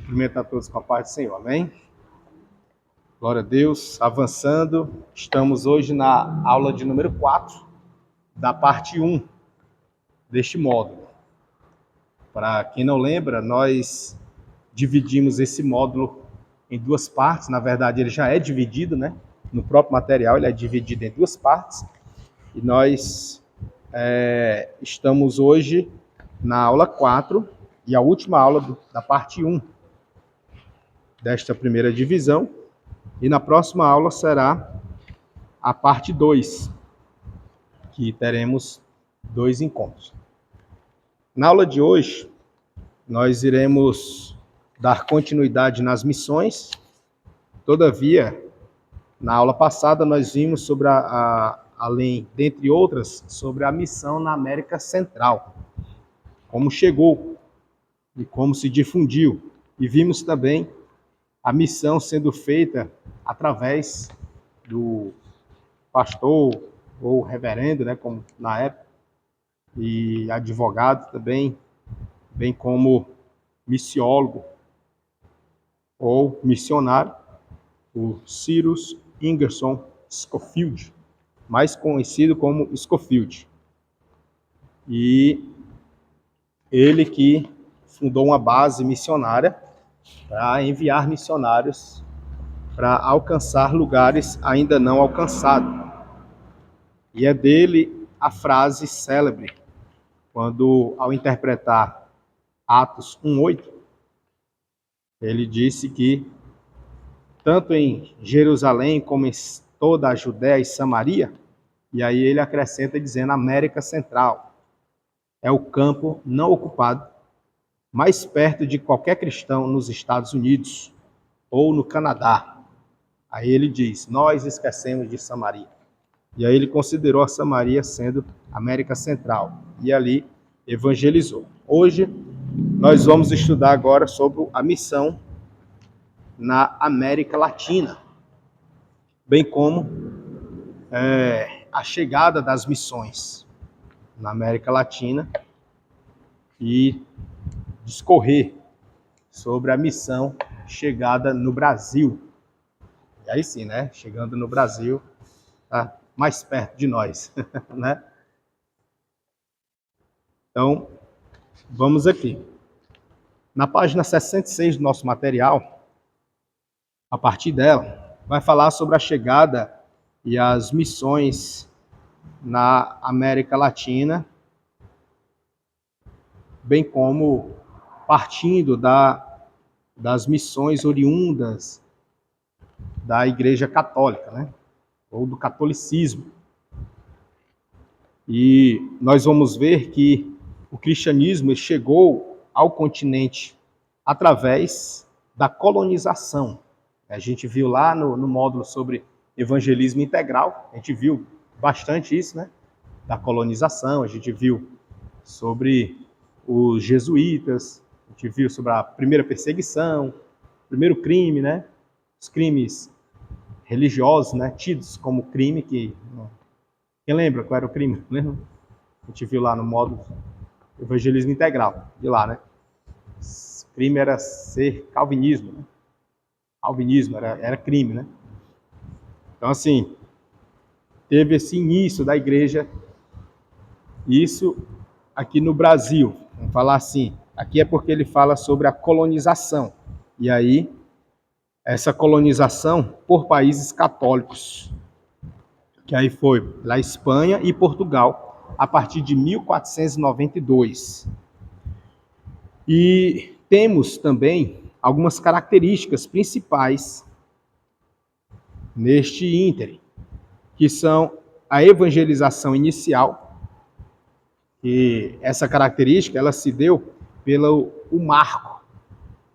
Cumprimento a todos com a paz do Senhor, amém? Glória a Deus, avançando, estamos hoje na aula de número 4, da parte 1 deste módulo. Para quem não lembra, nós dividimos esse módulo em duas partes, na verdade ele já é dividido, né? No próprio material ele é dividido em duas partes, e nós estamos hoje na aula 4, e a última aula da parte 1 desta primeira divisão, e na próxima aula será a parte 2, que teremos 2 encontros. Na aula de hoje, nós iremos dar continuidade nas missões. Todavia, na aula passada nós vimos sobre além, dentre outras, sobre a missão na América Central, como chegou e como se difundiu. E vimos também a missão sendo feita através do pastor ou reverendo, né, como na época, e advogado também, bem como missiólogo ou missionário, o Cyrus Ingerson Scofield, mais conhecido como Scofield. E ele que fundou uma base missionária para enviar missionários para alcançar lugares ainda não alcançados. E é dele a frase célebre, quando, ao interpretar Atos 1:8, ele disse que tanto em Jerusalém como em toda a Judéia e Samaria, e aí ele acrescenta dizendo América Central, é o campo não ocupado mais perto de qualquer cristão nos Estados Unidos ou no Canadá. Aí ele diz, nós esquecemos de Samaria. E aí ele considerou a Samaria sendo América Central. E ali evangelizou. Hoje nós vamos estudar agora sobre a missão na América Latina, bem como a chegada das missões na América Latina e discorrer sobre a missão chegada no Brasil. E aí sim, né? Chegando no Brasil, tá mais perto de nós, né? Então, vamos aqui. Na página 66 do nosso material, a partir dela, vai falar sobre a chegada e as missões na América Latina, bem como partindo das missões oriundas da Igreja Católica, né? Ou do catolicismo. E nós vamos ver que o cristianismo chegou ao continente através da colonização. A gente viu lá no módulo sobre evangelismo integral, a gente viu bastante isso, né? Da colonização, a gente viu sobre os jesuítas, a gente viu sobre a primeira perseguição, o primeiro crime, né? Os crimes religiosos, né? Tidos como crime que... Quem lembra qual era o crime? Lembra? A gente viu lá no módulo evangelismo integral, de lá, né? O crime era ser calvinismo, né? Calvinismo era crime, né? Então, assim, teve esse início da igreja, isso aqui no Brasil, vamos falar assim, aqui é porque ele fala sobre a colonização, e aí, essa colonização por países católicos, que aí foi lá Espanha e Portugal, a partir de 1492. E temos também algumas características principais neste ínterim, que são a evangelização inicial, e essa característica ela se deu pelo marco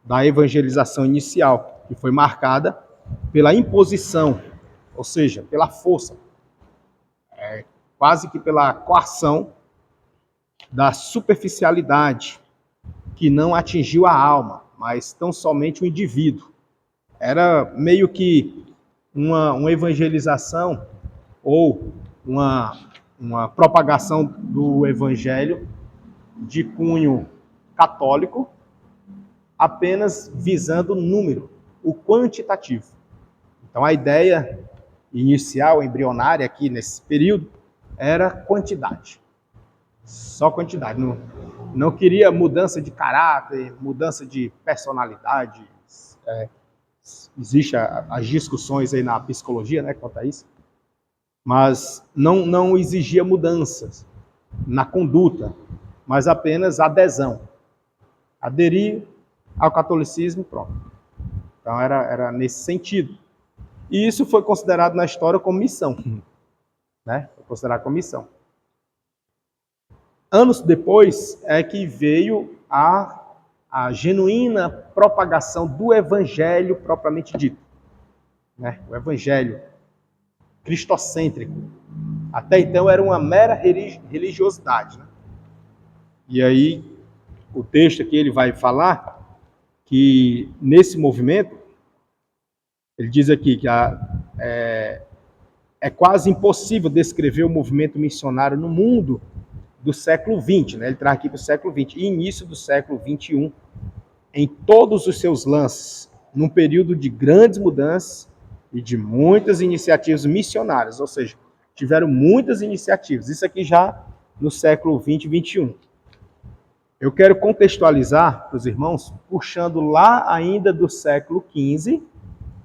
da evangelização inicial, que foi marcada pela imposição, ou seja, pela força, quase que pela coação da superficialidade, que não atingiu a alma, mas tão somente o indivíduo. Era meio que uma evangelização ou uma propagação do evangelho de cunho católico apenas visando o número, o quantitativo. Então a ideia inicial, embrionária aqui nesse período, era quantidade. Só quantidade. Não queria mudança de caráter, mudança de personalidade. Existem as discussões aí na psicologia, né, quanto a isso. Mas não exigia mudanças na conduta, mas apenas adesão. Aderir ao catolicismo, pronto. Então era nesse sentido. E isso foi considerado na história como missão. Né? Foi considerado como missão. Anos depois é que veio a genuína propagação do evangelho propriamente dito. Né? O evangelho cristocêntrico. Até então era uma mera religiosidade. Né? E aí, o texto aqui ele vai falar que nesse movimento, ele diz aqui que é quase impossível descrever o movimento missionário no mundo do século XX, né? Ele traz aqui para o século XX, e início do século XXI, em todos os seus lances, num período de grandes mudanças e de muitas iniciativas missionárias, ou seja, tiveram muitas iniciativas, isso aqui já no século XX e XXI. Eu quero contextualizar para os irmãos, puxando lá ainda do século XV,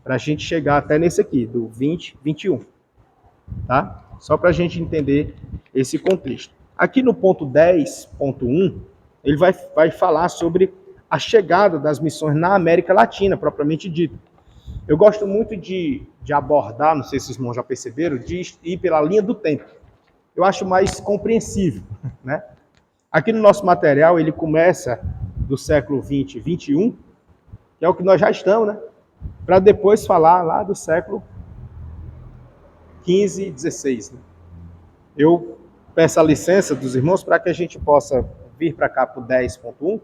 para a gente chegar até nesse aqui, do 20, 21. Tá? Só para a gente entender esse contexto. Aqui no ponto 10.1, ele vai falar sobre a chegada das missões na América Latina, propriamente dito. Eu gosto muito de abordar, não sei se os irmãos já perceberam, de ir pela linha do tempo. Eu acho mais compreensível, né? Aqui no nosso material, ele começa do século 20 e 21, que é o que nós já estamos, né? Para depois falar lá do século 15 e 16. Né? Eu peço a licença dos irmãos para que a gente possa vir para cá para o 10.1,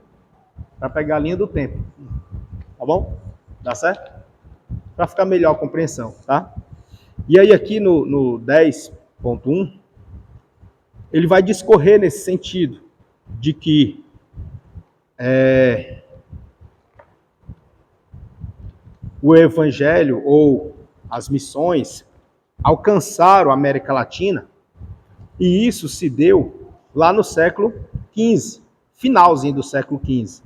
para pegar a linha do tempo. Tá bom? Dá certo? Para ficar melhor a compreensão, tá? E aí aqui no 10.1, ele vai discorrer nesse sentido, de que o evangelho ou as missões alcançaram a América Latina, e isso se deu lá no século XV, finalzinho do século XV.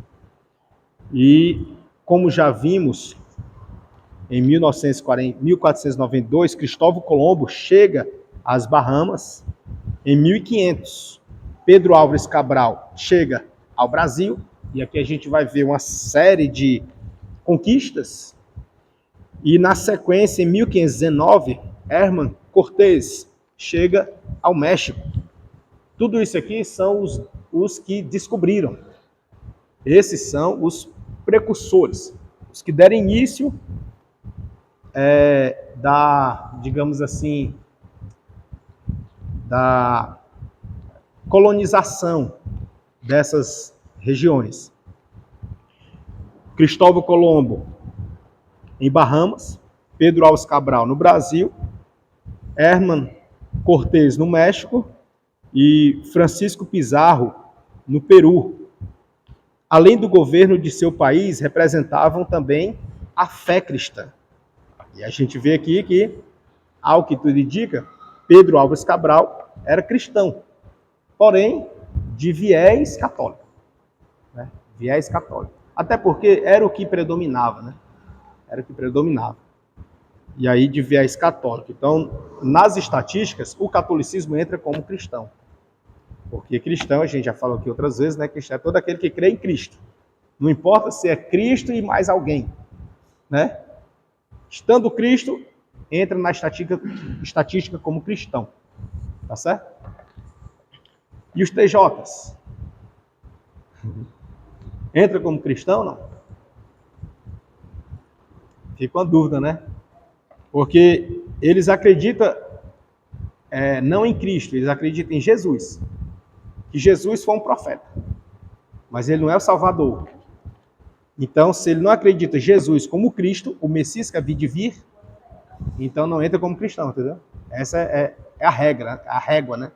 E como já vimos, em 1492, Cristóvão Colombo chega às Bahamas. Em 1500, Pedro Álvares Cabral chega ao Brasil, e aqui a gente vai ver uma série de conquistas. E na sequência, em 1519, Hernán Cortés chega ao México. Tudo isso aqui são os que descobriram. Esses são os precursores, os que deram início digamos assim, da colonização dessas regiões. Cristóvão Colombo em Bahamas, Pedro Álvares Cabral no Brasil, Hernán Cortés no México e Francisco Pizarro no Peru. Além do governo de seu país, representavam também a fé cristã. E a gente vê aqui que, ao que tudo indica, Pedro Álvares Cabral era cristão, porém de viés católico. Né? Viés católico. Até porque era o que predominava, né? Era o que predominava. E aí de viés católico. Então, nas estatísticas, o catolicismo entra como cristão. Porque cristão, a gente já falou aqui outras vezes, né? Cristão é todo aquele que crê em Cristo. Não importa se é Cristo e mais alguém, né? Estando Cristo, entra na estatística como cristão. Tá certo? E os TJs? Entra como cristão ou não? Fica uma dúvida, né? Porque eles acreditam não em Cristo, eles acreditam em Jesus. Que Jesus foi um profeta. Mas ele não é o Salvador. Então, se ele não acredita em Jesus como Cristo, o Messias que havia de vir, então não entra como cristão, entendeu? Essa é a regra, a régua, né?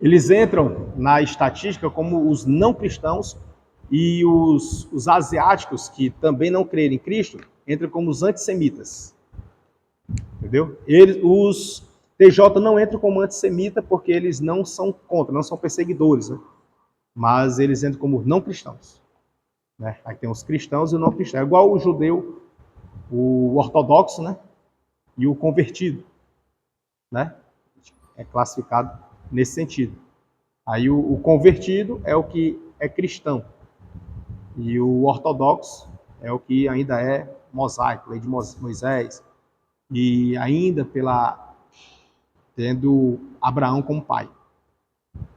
Eles entram na estatística como os não cristãos e os asiáticos que também não creem em Cristo entram como os antissemitas. Entendeu? Os TJ não entram como antissemita porque eles não são contra, não são perseguidores, né? Mas eles entram como não cristãos. Né? Aí tem os cristãos e o não cristão. É igual o judeu, o ortodoxo, né? E o convertido. Né? É classificado nesse sentido. Aí o convertido é o que é cristão. E o ortodoxo é o que ainda é mosaico, lei de Moisés. E ainda tendo Abraão como pai.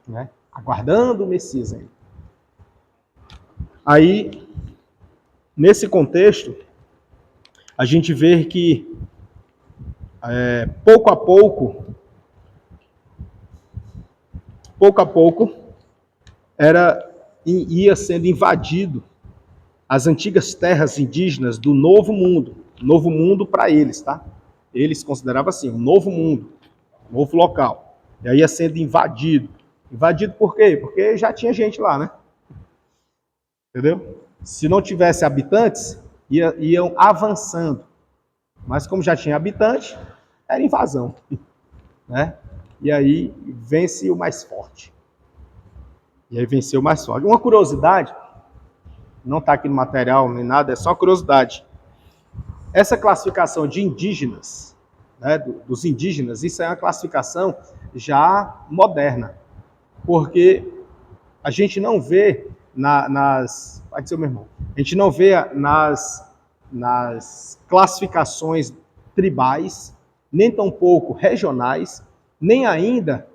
Né? Aguardando o Messias aí. Aí, nesse contexto, a gente vê que pouco a pouco, ia sendo invadido as antigas terras indígenas do Novo Mundo para eles, tá? Eles consideravam assim, um novo mundo, um novo local. E aí ia sendo invadido. Invadido por quê? Porque já tinha gente lá, né? Entendeu? Se não tivesse habitantes, iam avançando. Mas como já tinha habitante, era invasão. Né? E aí vence o mais forte. E aí venceu o mais forte. Uma curiosidade, não está aqui no material nem nada, é só curiosidade. Essa classificação de indígenas, né, dos indígenas, isso é uma classificação já moderna. Porque a gente não vê vai dizer o meu irmão, a gente não vê nas classificações tribais, nem tampouco regionais, nem ainda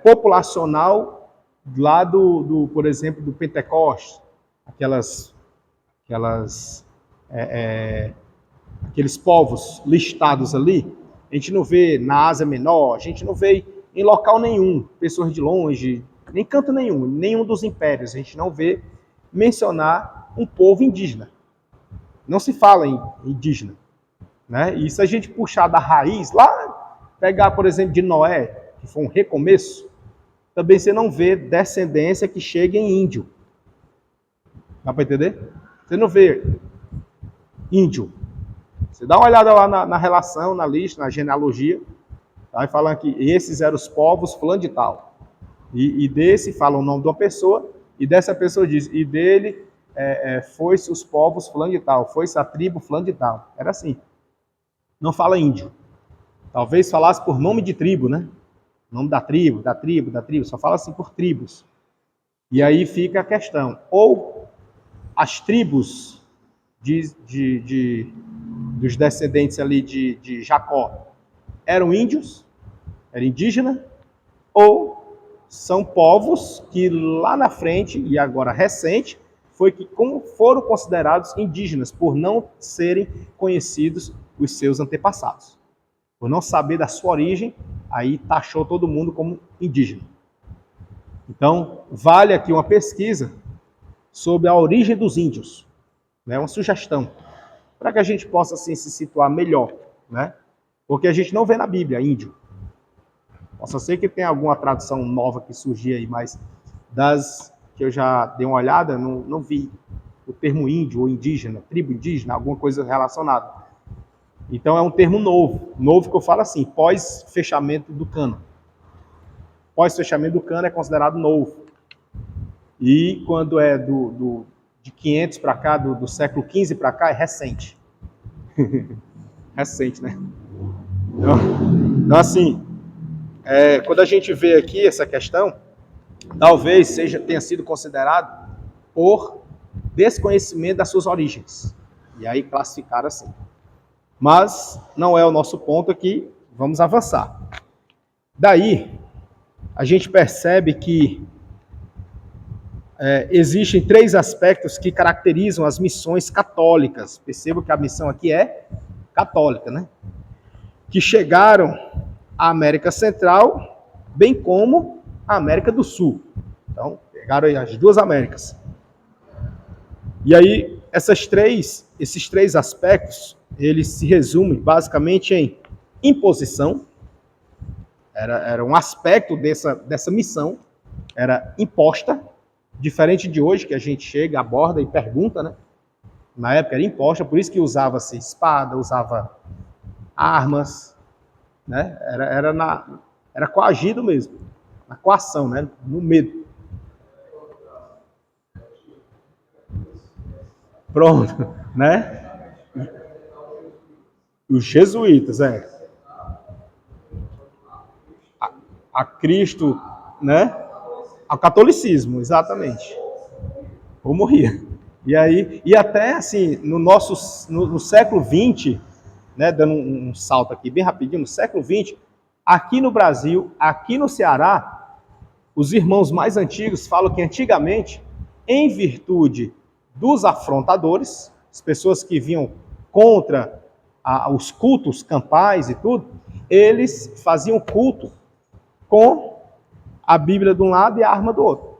populacional lá por exemplo, do Pentecostes, aqueles povos listados ali, a gente não vê na Ásia Menor, a gente não vê em local nenhum, pessoas de longe, nem canto nenhum dos impérios, a gente não vê mencionar um povo indígena. Não se fala em indígena. Né? E se a gente puxar da raiz, lá, pegar, por exemplo, de Noé, que foi um recomeço, também você não vê descendência que chegue em índio. Dá para entender? Você não vê índio. Você dá uma olhada lá na relação, na lista, na genealogia, tá? E falando que esses eram os povos fulano de tal. E desse fala o nome de uma pessoa, e dessa pessoa diz, e dele foi-se os povos fulano de tal, foi-se a tribo fulano de tal. Era assim. Não fala índio. Talvez falasse por nome de tribo, né? Nome da tribo, só fala assim por tribos. E aí fica a questão, ou as tribos dos descendentes ali de Jacó eram índios, era indígena, ou são povos que lá na frente, e agora recente, foi que foram considerados indígenas, por não serem conhecidos os seus antepassados. Por não saber da sua origem, aí taxou todo mundo como indígena. Então, vale aqui uma pesquisa sobre a origem dos índios. Né? Uma sugestão, para que a gente possa assim, se situar melhor. Né? Porque a gente não vê na Bíblia índio. Possa ser que tenha alguma tradução nova que surgir aí, mas das que eu já dei uma olhada, não vi o termo índio ou indígena, tribo indígena, alguma coisa relacionada. Então é um termo novo que eu falo assim, pós-fechamento do cano. Pós-fechamento do cano é considerado novo. E quando é de 500 para cá, do século XV para cá, é recente. Recente, né? Então assim, quando a gente vê aqui essa questão, talvez tenha sido considerado por desconhecimento das suas origens. E aí classificar assim. Mas não é o nosso ponto aqui, vamos avançar. Daí, a gente percebe que existem 3 aspectos que caracterizam as missões católicas. Perceba que a missão aqui é católica, né? Que chegaram à América Central, bem como à América do Sul. Então, pegaram aí as 2 Américas. E aí, esses três aspectos, eles se resumem basicamente em imposição, Era um aspecto dessa missão, era imposta, diferente de hoje, que a gente chega, aborda e pergunta, né? Na época era imposta, por isso que usava-se espada, usava armas, né? Era coagido mesmo, na coação, né? No medo. Pronto, né? Os jesuítas, a Cristo, né? Ao catolicismo, exatamente. Ou morria. E aí, e até assim, no século XX, né, dando um salto aqui bem rapidinho, no século XX, aqui no Brasil, aqui no Ceará, os irmãos mais antigos falam que antigamente, em virtude dos afrontadores, as pessoas que vinham contra os cultos campais e tudo, eles faziam culto com a Bíblia de um lado e a arma do outro.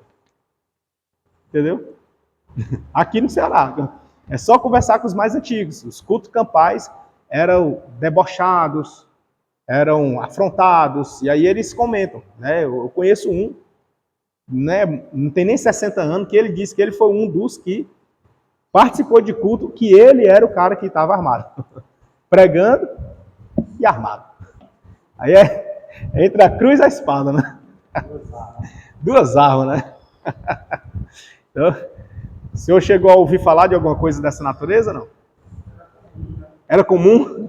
Entendeu? Aqui no Ceará. É só conversar com os mais antigos. Os cultos campais eram debochados, eram afrontados, e aí eles comentam, né? Eu conheço um, né, não tem nem 60 anos, que ele disse que ele foi um dos que participou de culto, que ele era o cara que estava armado, pregando e armado. Aí é entre a cruz e a espada, né? Duas armas, né? Então, o senhor chegou a ouvir falar de alguma coisa dessa natureza, não? Era comum?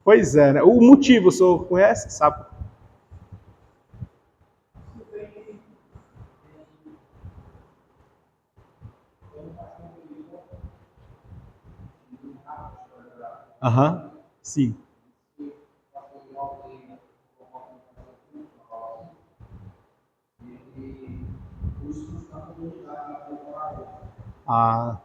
Pois é, né? O motivo o senhor conhece, sabe? Aham, sim. Ah,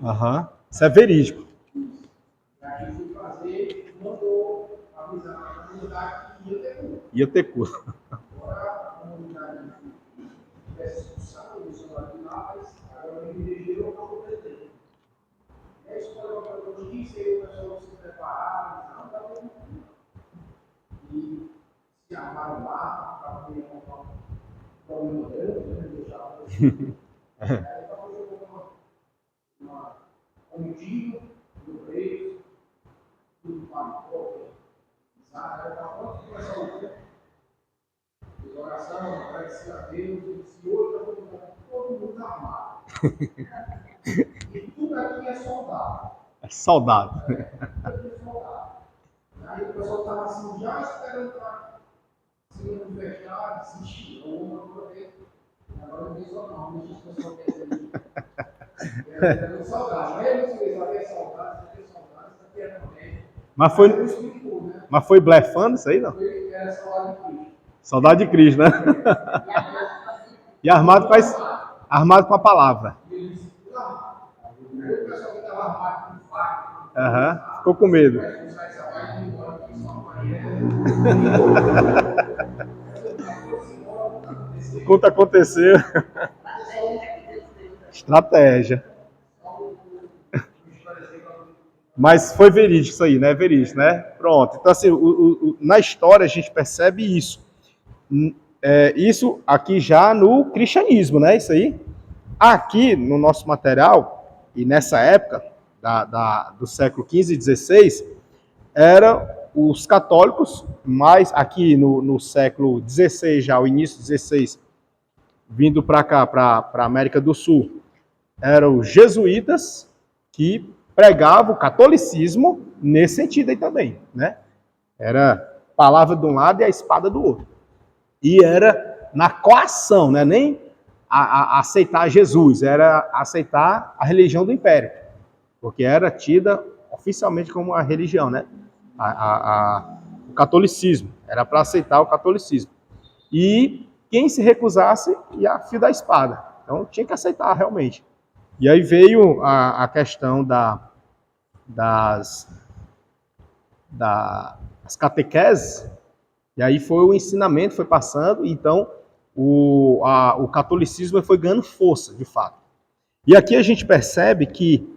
aham. Isso é verídico. Ia ter curso. É soldado. Mas foi, mas foi blefando isso aí, não? Saudade de Cristo, né? E armado com a palavra. Aham, ficou com medo. O culto aconteceu. Estratégia. Mas foi verídico isso aí, né? Verídico, né? Pronto. Então, assim, na história a gente percebe isso. Isso aqui já no cristianismo, né? Isso aí. Aqui no nosso material, e nessa época, do século XV e XVI, eram os católicos, mas aqui no século XVI, já o início do XVI, vindo para cá, para a América do Sul, eram os jesuítas que pregavam o catolicismo nesse sentido aí também, né? Era palavra de um lado e a espada do outro. E era na coação, né? Nem a aceitar Jesus, era aceitar a religião do império, porque era tida oficialmente como a religião, né? O catolicismo, era para aceitar o catolicismo. E quem se recusasse ia a fio da espada. Então tinha que aceitar realmente. E aí veio a questão das catequeses, e aí foi o ensinamento, foi passando, então o catolicismo foi ganhando força, de fato. E aqui a gente percebe que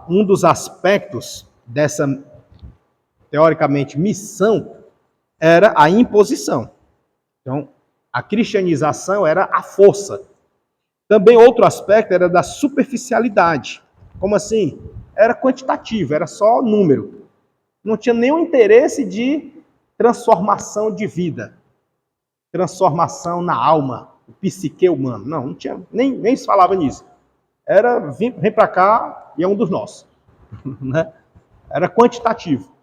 um dos aspectos dessa, teoricamente, missão era a imposição. Então, a cristianização era a força. Também outro aspecto era da superficialidade. Como assim? Era quantitativo, era só número. Não tinha nenhum interesse de transformação de vida, transformação na alma, o psique humano. Não tinha, nem se falava nisso. Era, vem para cá e é um dos nossos. Né? Era quantitativo.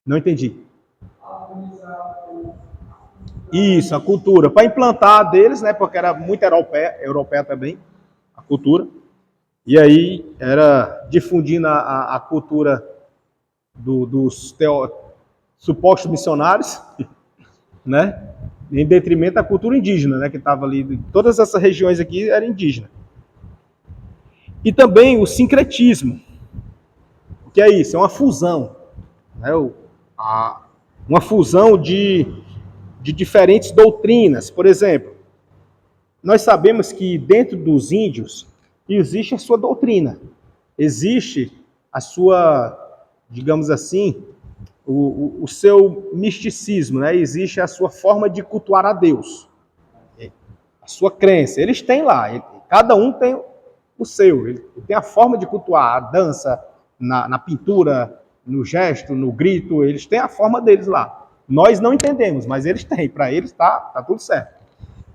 Não entendi. Isso, a cultura. Para implantar deles, né? Porque era muito europeia também, a cultura. E aí era difundindo a cultura dos supostos missionários, né? Em detrimento da cultura indígena, né? Que estava ali. Todas essas regiões aqui eram indígenas. E também o sincretismo. O que é isso? É uma fusão. Né? Uma fusão de diferentes doutrinas. Por exemplo, nós sabemos que dentro dos índios existe a sua doutrina, existe a sua, digamos assim, o seu misticismo, né? Existe a sua forma de cultuar a Deus, a sua crença. Eles têm lá, cada um tem o seu, ele tem a forma de cultuar, a dança, na pintura, no gesto, no grito, eles têm a forma deles lá. Nós não entendemos, mas eles têm, para eles tá tudo certo.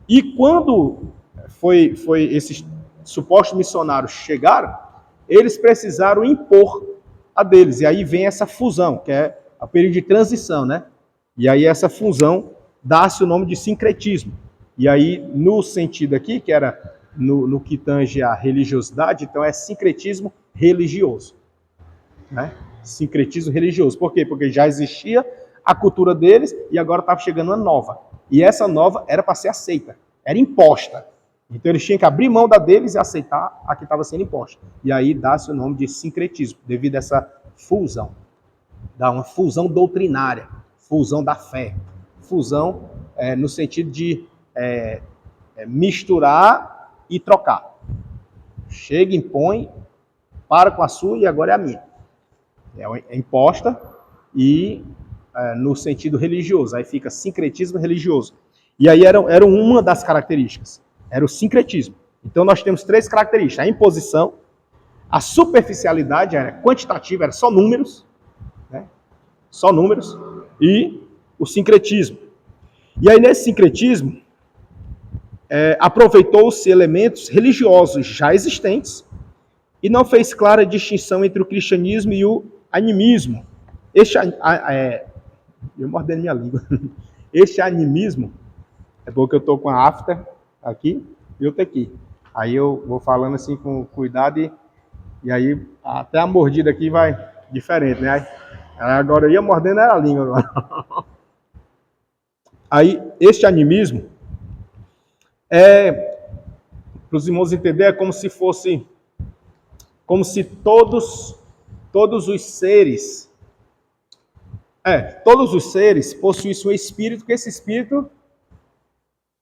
E quando foi esses supostos missionários chegaram, eles precisaram impor a deles. E aí vem essa fusão, que é o período de transição, né? E aí essa fusão dá-se o nome de sincretismo. E aí, no sentido aqui, que era no que tange a religiosidade, então é sincretismo religioso. Né? Sincretismo religioso. Por quê? Porque já existia a cultura deles e agora estava chegando uma nova. E essa nova era para ser aceita, era imposta. Então eles tinham que abrir mão da deles e aceitar a que estava sendo imposta. E aí dá-se o nome de sincretismo, devido a essa fusão. Dá uma fusão doutrinária, fusão da fé. Fusão no sentido de misturar e trocar. Chega, impõe, para com a sua e agora é a minha. É imposta e no sentido religioso. Aí fica sincretismo religioso. E aí era uma das características. Era o sincretismo. Então nós temos 3 características. A imposição, a superficialidade, era quantitativa, era só números, né? Só números, e o sincretismo. E aí nesse sincretismo, aproveitou-se elementos religiosos já existentes e não fez clara distinção entre o cristianismo e o animismo. Eu mordendo minha língua. Este animismo, é porque eu estou com a afta aqui e outra aqui. Aí eu vou falando assim com cuidado e aí até a mordida aqui vai diferente, né? Agora eu ia mordendo era a língua agora. Aí, este animismo para os irmãos entenderem, é como se fosse, como se todos os seres possuíssem um espírito, que esse espírito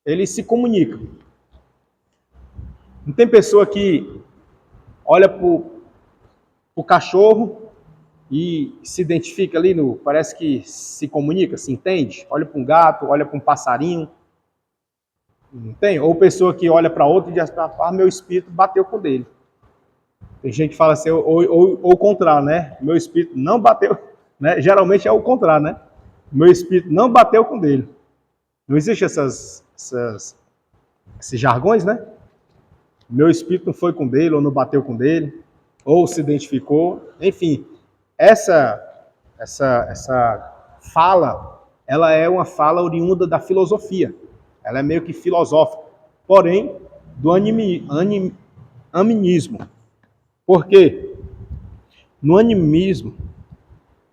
ele se comunica. Não tem pessoa que olha para o cachorro e se identifica ali, parece que se comunica, se entende? Olha para um gato, olha para um passarinho. Não tem? Ou pessoa que olha para outro e diz, meu espírito bateu com o dele. Tem gente que fala assim, ou o contrário, né? Meu espírito não bateu, né? Geralmente é o contrário, né? Meu espírito não bateu com o dele. Não existe esses jargões, né? Meu espírito não foi com o dele, ou não bateu com o dele, ou se identificou. Enfim, essa fala, ela é uma fala oriunda da filosofia. Ela é meio que filosófica, porém do animismo. Por quê? No animismo,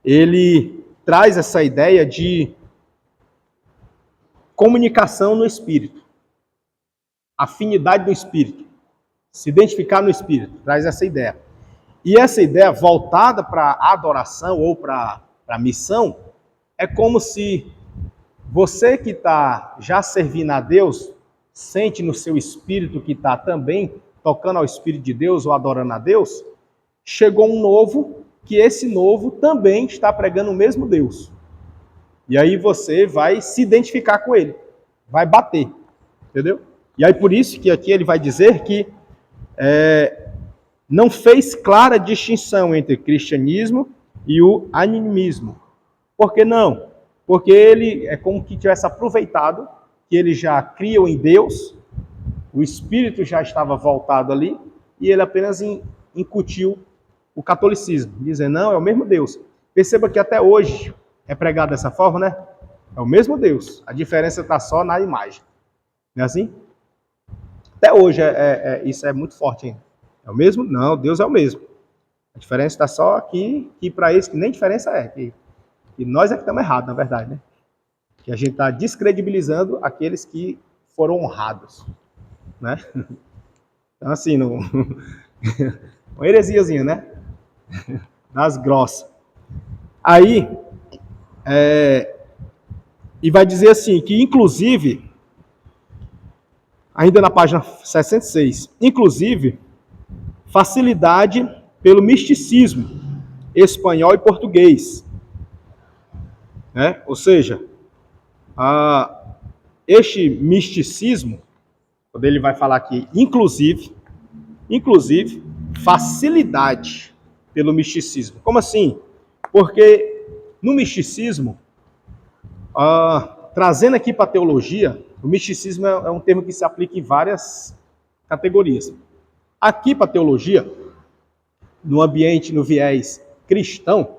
ele traz essa ideia de comunicação no espírito, afinidade do espírito, se identificar no espírito, traz essa ideia. E essa ideia voltada para a adoração ou para a missão, é como se você que está já servindo a Deus, sente no seu espírito que está também tocando ao Espírito de Deus ou adorando a Deus, chegou um novo, que esse novo também está pregando o mesmo Deus. E aí você vai se identificar com ele, vai bater, entendeu? E aí por isso que aqui ele vai dizer que não fez clara distinção entre cristianismo e o animismo. Por que não? Porque ele é como que tivesse aproveitado que ele já cria em Deus, o espírito já estava voltado ali, e ele apenas incutiu o catolicismo, dizendo, não, é o mesmo Deus. Perceba que até hoje é pregado dessa forma, né? É o mesmo Deus, a diferença está só na imagem. Não é assim? Até hoje isso é muito forte ainda. É o mesmo? Não, Deus é o mesmo. A diferença está só aqui, que para eles que nem diferença é, que nós é que estamos errados, na verdade, né? Que a gente está descredibilizando aqueles que foram honrados, né? Então, assim, uma heresiazinha, né? Das grossas. Aí, e vai dizer assim, que inclusive, ainda na página 66, inclusive, facilidade pelo misticismo espanhol e português, né? Ou seja, este misticismo, quando ele vai falar aqui, inclusive, facilidade pelo misticismo. Como assim? Porque no misticismo, trazendo aqui para a teologia, o misticismo é um termo que se aplica em várias categorias. Aqui para a teologia, no ambiente, no viés cristão,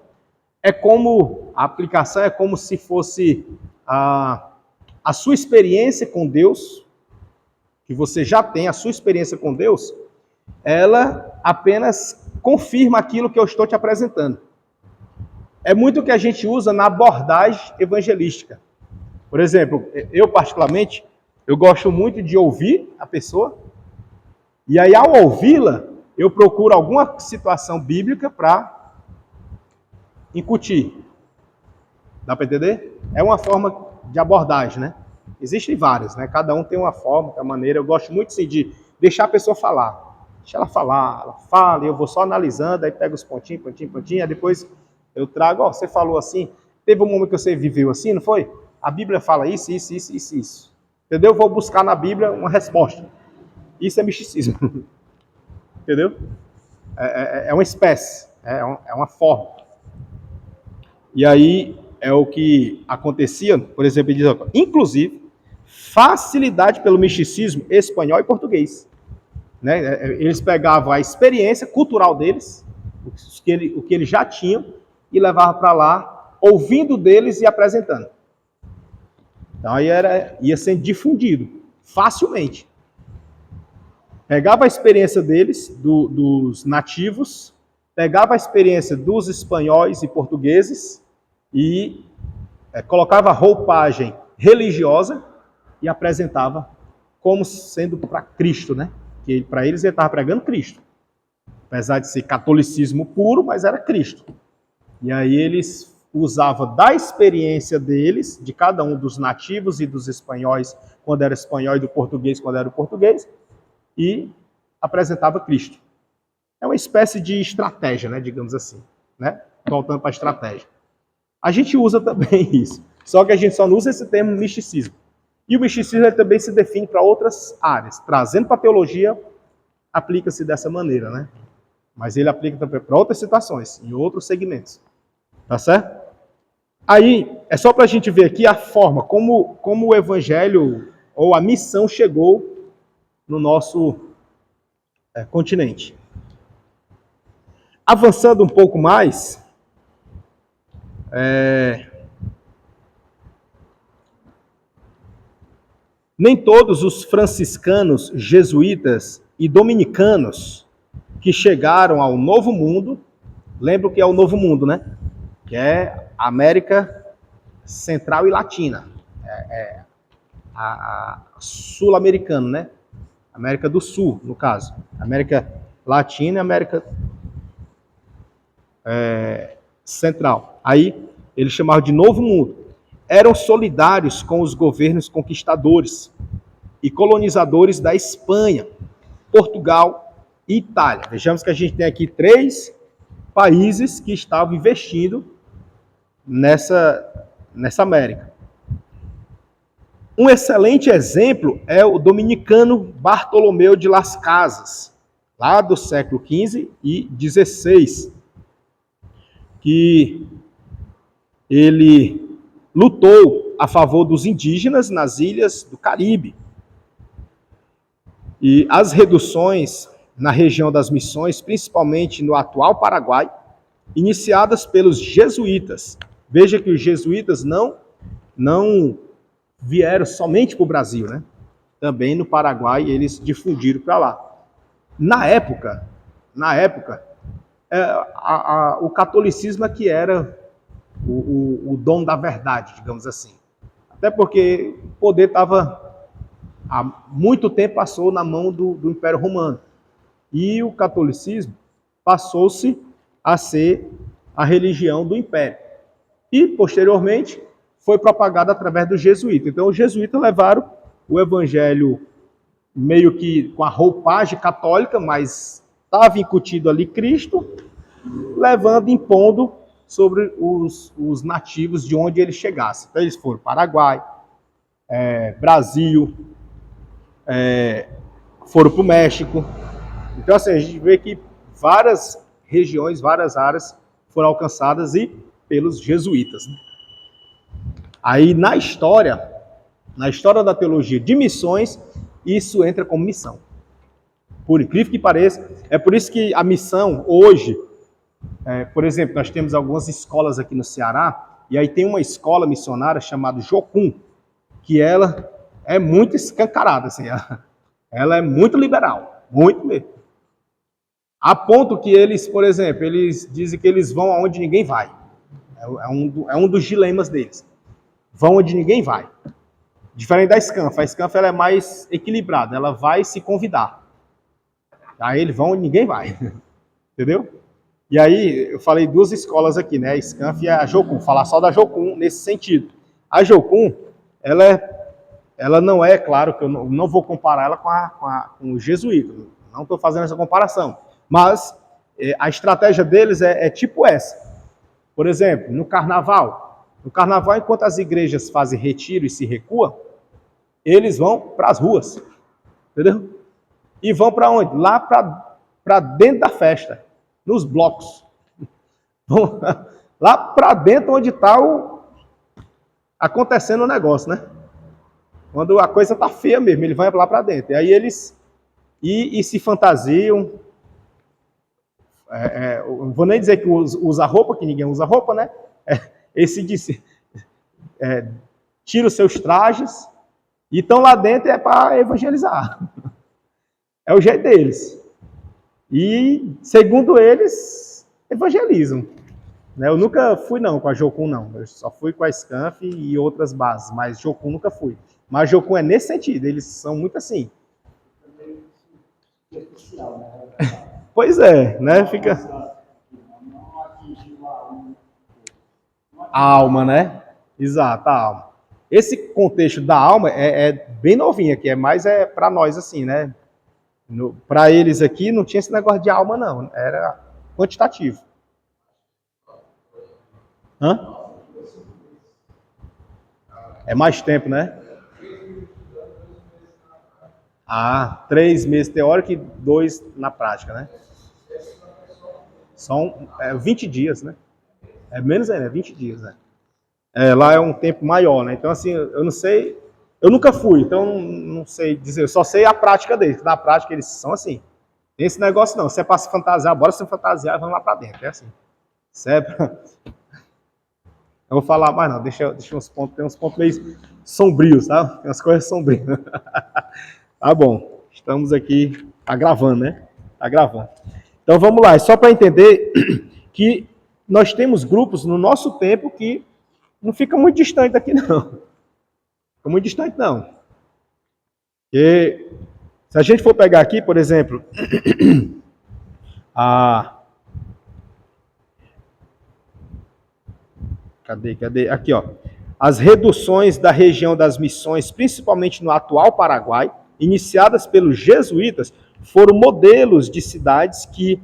é como, a aplicação é como se fosse a sua experiência com Deus, que você já tem, a sua experiência com Deus, ela apenas confirma aquilo que eu estou te apresentando. É muito o que a gente usa na abordagem evangelística. Por exemplo, eu particularmente, eu gosto muito de ouvir a pessoa, e aí ao ouvi-la, eu procuro alguma situação bíblica para incutir. Dá para entender? É uma forma de abordagem, né? Existem várias, né? Cada um tem uma forma, uma maneira. Eu gosto muito sim, de deixar a pessoa falar. Deixa ela falar, ela fala, e eu vou só analisando, aí pego os pontinhos, aí depois eu trago, ó, você falou assim, teve um momento que você viveu assim, não foi? A Bíblia fala isso. Entendeu? Eu vou buscar na Bíblia uma resposta. Isso é misticismo. Entendeu? É uma espécie, é uma forma. E aí é o que acontecia, por exemplo, ele diz, inclusive, facilidade pelo misticismo espanhol e português. Né? Eles pegavam a experiência cultural deles, o que eles já tinham, e levavam para lá, ouvindo deles e apresentando. Então aí ia sendo difundido facilmente. Pegava a experiência deles, dos nativos, pegava a experiência dos espanhóis e portugueses e colocava roupagem religiosa e apresentava como sendo para Cristo, né? Que para eles ele estava pregando Cristo. Apesar de ser catolicismo puro, mas era Cristo. E aí eles usavam da experiência deles, de cada um dos nativos e dos espanhóis, quando era espanhol, e do português, quando era o português, e apresentava Cristo. É uma espécie de estratégia, né, digamos assim, né? Voltando para a estratégia. A gente usa também isso, só que a gente só não usa esse termo misticismo. E o misticismo ele também se define para outras áreas. Trazendo para a teologia, aplica-se dessa maneira, né? Mas ele aplica também para outras situações, em outros segmentos. Tá certo? Aí, é só para a gente ver aqui a forma como o evangelho ou a missão chegou no nosso continente. Avançando um pouco mais, nem todos os franciscanos, jesuítas e dominicanos que chegaram ao Novo Mundo, lembra o que é o Novo Mundo, né? Que é a América Central e Latina, a sul-americana, né? América do Sul, no caso. América Latina e América Central. Aí, Eles chamavam de Novo Mundo. Eram solidários com os governos conquistadores e colonizadores da Espanha, Portugal e Itália. Vejamos que a gente tem aqui 3 países que estavam investindo nessa América. Um excelente exemplo é o dominicano Bartolomeu de Las Casas, lá do século XV e XVI, que ele lutou a favor dos indígenas nas ilhas do Caribe. E as reduções na região das missões, principalmente no atual Paraguai, iniciadas pelos jesuítas. Veja que os jesuítas não vieram somente para o Brasil, né? Também no Paraguai eles difundiram para lá. Na época, o catolicismo é que era o dono da verdade, digamos assim. Até porque o poder estava, há muito tempo passou na mão do Império Romano. E o catolicismo passou-se a ser a religião do Império. E, posteriormente, foi propagada através dos jesuítas. Então, os jesuítas levaram o evangelho meio que com a roupagem católica, mas estava incutido ali Cristo, levando, impondo sobre os nativos de onde eles chegassem. Então, eles foram Paraguai, Brasil, foram para o México. Então, assim, a gente vê que várias regiões, várias áreas foram alcançadas e pelos jesuítas. Aí, na história da teologia de missões, isso entra como missão. Por incrível que pareça, é por isso que a missão hoje, por exemplo, nós temos algumas escolas aqui no Ceará, e aí tem uma escola missionária chamada Jocum, que ela é muito escancarada, assim, ela é muito liberal, muito mesmo. A ponto que eles, por exemplo, eles dizem que eles vão aonde ninguém vai. É um dos dilemas deles. Vão onde ninguém vai. Diferente da Scanf. A Scanf ela é mais equilibrada, ela vai se convidar. Aí eles vão onde ninguém vai. Entendeu? E aí, eu falei 2 escolas aqui, né? A Scanf e a Jocum. Falar só da Jocum nesse sentido. A Jocum, ela não é, claro que eu não vou comparar ela com o jesuíta. Não estou fazendo essa comparação. Mas a estratégia deles é tipo essa. Por exemplo, no carnaval, enquanto as igrejas fazem retiro e se recuam, eles vão para as ruas, entendeu? E vão para onde? Lá para dentro da festa, nos blocos. Vão lá para dentro onde está acontecendo o negócio, né? Quando a coisa está feia mesmo, ele vai lá para dentro. E aí eles se fantasiam. Não vou nem dizer que usa roupa, que ninguém usa roupa, né? Esse disse, tira os seus trajes e estão lá dentro para evangelizar. É o jeito deles. E, segundo eles, evangelizam. Eu nunca fui não com a Jocum, não. Eu só fui com a Scanf e outras bases, mas Jocum nunca fui. Mas Jocum é nesse sentido, eles são muito assim. Pois é, né? Fica a alma, né? Exato, a alma. Esse contexto da alma é bem novinho aqui, é mais para nós assim, né? Para eles aqui não tinha esse negócio de alma, não. Era quantitativo. Hã? É mais tempo, né? 3 meses teórico e 2 na prática, né? São 20 dias, né? É menos ainda, 20 dias, né? Lá é um tempo maior, né? Então, assim, eu não sei, eu nunca fui, então não sei dizer, eu só sei a prática deles. Na prática eles são assim. Tem esse negócio não, se é para se fantasiar, bora se fantasiar e vamos lá para dentro, é assim. Se é pra... Eu vou falar mais não, deixa uns pontos, tem uns pontos meio sombrios, tá? Tem umas coisas sombrias. Tá bom, estamos aqui, tá gravando, né? Tá gravando. Então vamos lá, é só para entender que nós temos grupos no nosso tempo que não fica muito distante daqui, não. Fica muito distante, não. E se a gente for pegar aqui, por exemplo, Cadê? Aqui, ó. As reduções da região das missões, principalmente no atual Paraguai, iniciadas pelos jesuítas, foram modelos de cidades que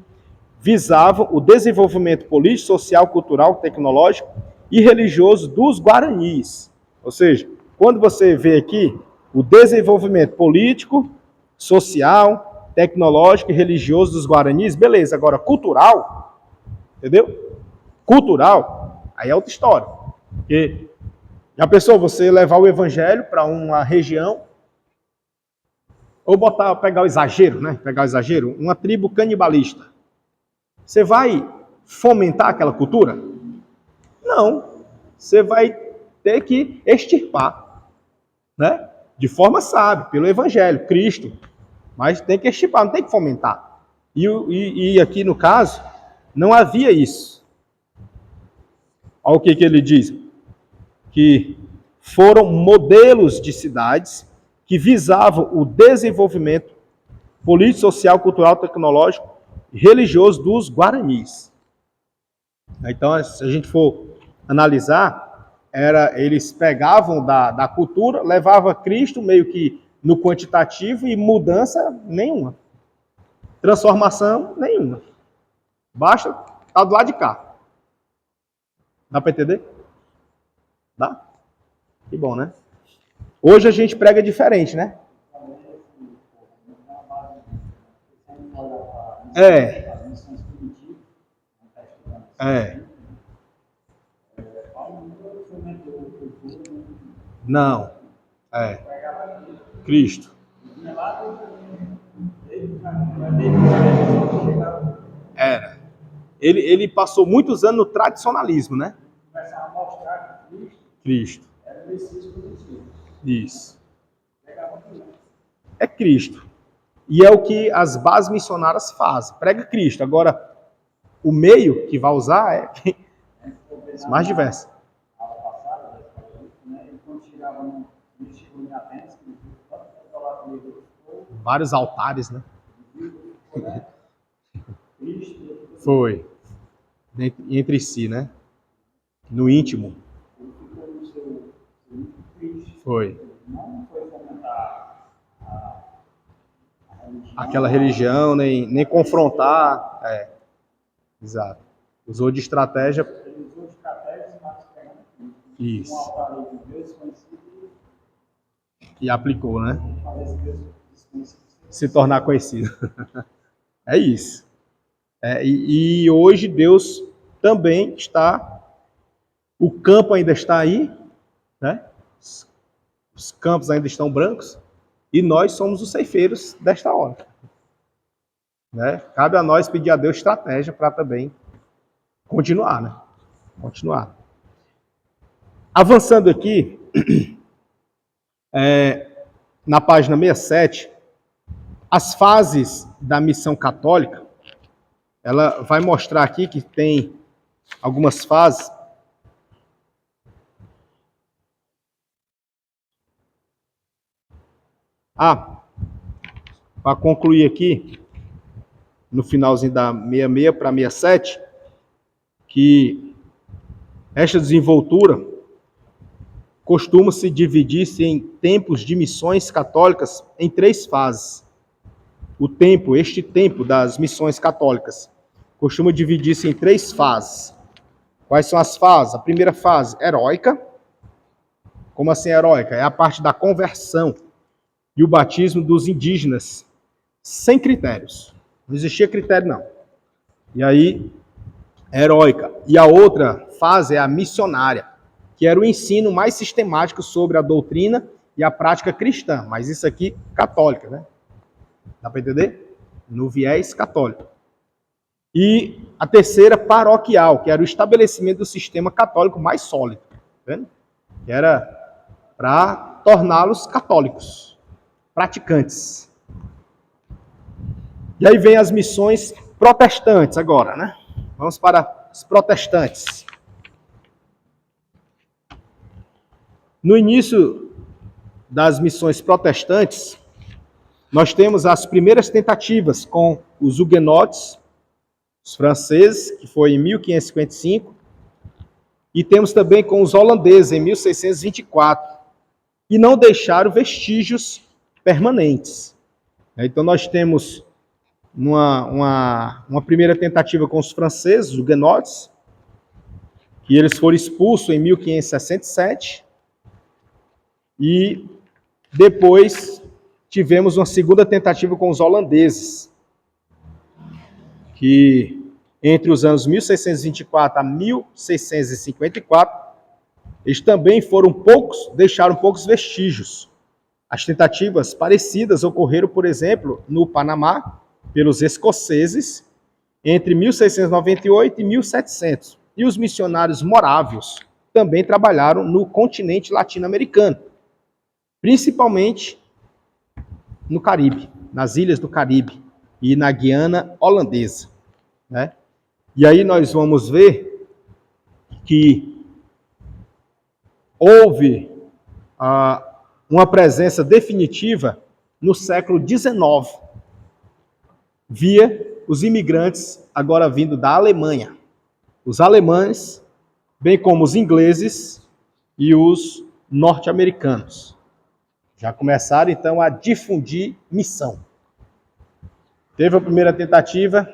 visavam o desenvolvimento político, social, cultural, tecnológico e religioso dos guaranis. Ou seja, quando você vê aqui o desenvolvimento político, social, tecnológico e religioso dos guaranis, beleza. Agora, cultural, entendeu? Cultural, aí é outra história. Porque já pensou você levar o evangelho para uma região, ou pegar o exagero, né? Pegar o exagero, uma tribo canibalista. Você vai fomentar aquela cultura? Não. Você vai ter que extirpar, né? De forma sábia, pelo evangelho, Cristo. Mas tem que extirpar, não tem que fomentar. E aqui no caso, não havia isso. Olha o que ele diz. Que foram modelos de cidades que visavam o desenvolvimento político, social, cultural, tecnológico e religioso dos guaranis. Então, se a gente for analisar, eles pegavam da cultura, levavam Cristo meio que no quantitativo e mudança nenhuma. Transformação nenhuma. Basta estar do lado de cá. Dá para entender? Dá? Que bom, né? Hoje a gente prega diferente, né? Não. Cristo. Era. Ele passou muitos anos no tradicionalismo, né? Cristo. Isso. É Cristo. E é o que as bases missionárias fazem. Prega Cristo. Agora, o meio que vai usar é mais diverso. Vários altares, né? Foi. Entre si, né? No íntimo. Foi. Aquela religião, nem confrontar. Exato. Usou de estratégia. Isso. E aplicou, né? Se tornar conhecido. É isso. E hoje Deus também está. O campo ainda está aí, né? Os campos ainda estão brancos. E nós somos os ceifeiros desta hora. Né? Cabe a nós pedir a Deus estratégia para também continuar, né? Continuar. Avançando aqui, na página 67, as fases da missão católica, ela vai mostrar aqui que tem algumas fases. Para concluir aqui, no finalzinho da 66 para 67, que esta desenvoltura costuma-se dividir-se em tempos de missões católicas em 3 fases. Este tempo das missões católicas costuma dividir-se em 3 fases. Quais são as fases? A primeira fase, heróica. Como assim heróica? É a parte da conversão e o batismo dos indígenas, sem critérios. Não existia critério, não. E aí, heróica. E a outra fase é a missionária, que era o ensino mais sistemático sobre a doutrina e a prática cristã. Mas isso aqui, católica, né? Dá para entender? No viés católico. E a terceira, paroquial, que era o estabelecimento do sistema católico mais sólido. Tá vendo? Que era para torná-los católicos, praticantes. E aí vem as missões protestantes agora, né? Vamos para os protestantes. No início das missões protestantes, nós temos as primeiras tentativas com os huguenotes, os franceses, que foi em 1555, E temos também com os holandeses, em 1624, que não deixaram vestígios permanentes. Então, nós temos uma primeira tentativa com os franceses, os huguenotes, que eles foram expulsos em 1567, e depois tivemos uma segunda tentativa com os holandeses, que entre os anos 1624 a 1654, eles também deixaram poucos vestígios. As tentativas parecidas ocorreram, por exemplo, no Panamá, pelos escoceses, entre 1698 e 1700. E os missionários morávios também trabalharam no continente latino-americano, principalmente no Caribe, nas ilhas do Caribe e na Guiana holandesa, né? E aí nós vamos ver que houve uma presença definitiva no século XIX, via os imigrantes agora vindo da Alemanha, os alemães, bem como os ingleses e os norte-americanos. Já começaram, então, a difundir missão. Teve a primeira tentativa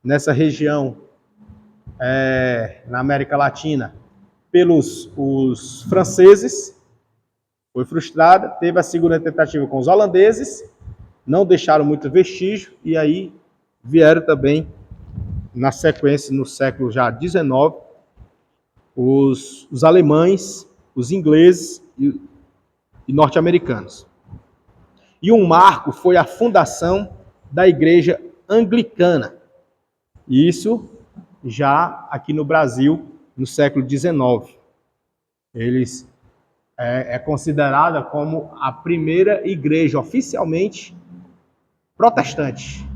nessa região, na América Latina, pelos os franceses, foi frustrada. Teve a segunda tentativa com os holandeses, não deixaram muito vestígio, e aí vieram também, na sequência, no século já XIX, os alemães, os ingleses e norte-americanos. E um marco foi a fundação da Igreja Anglicana. Isso já aqui no Brasil, no século XIX. Eles é considerada como a primeira igreja oficialmente protestante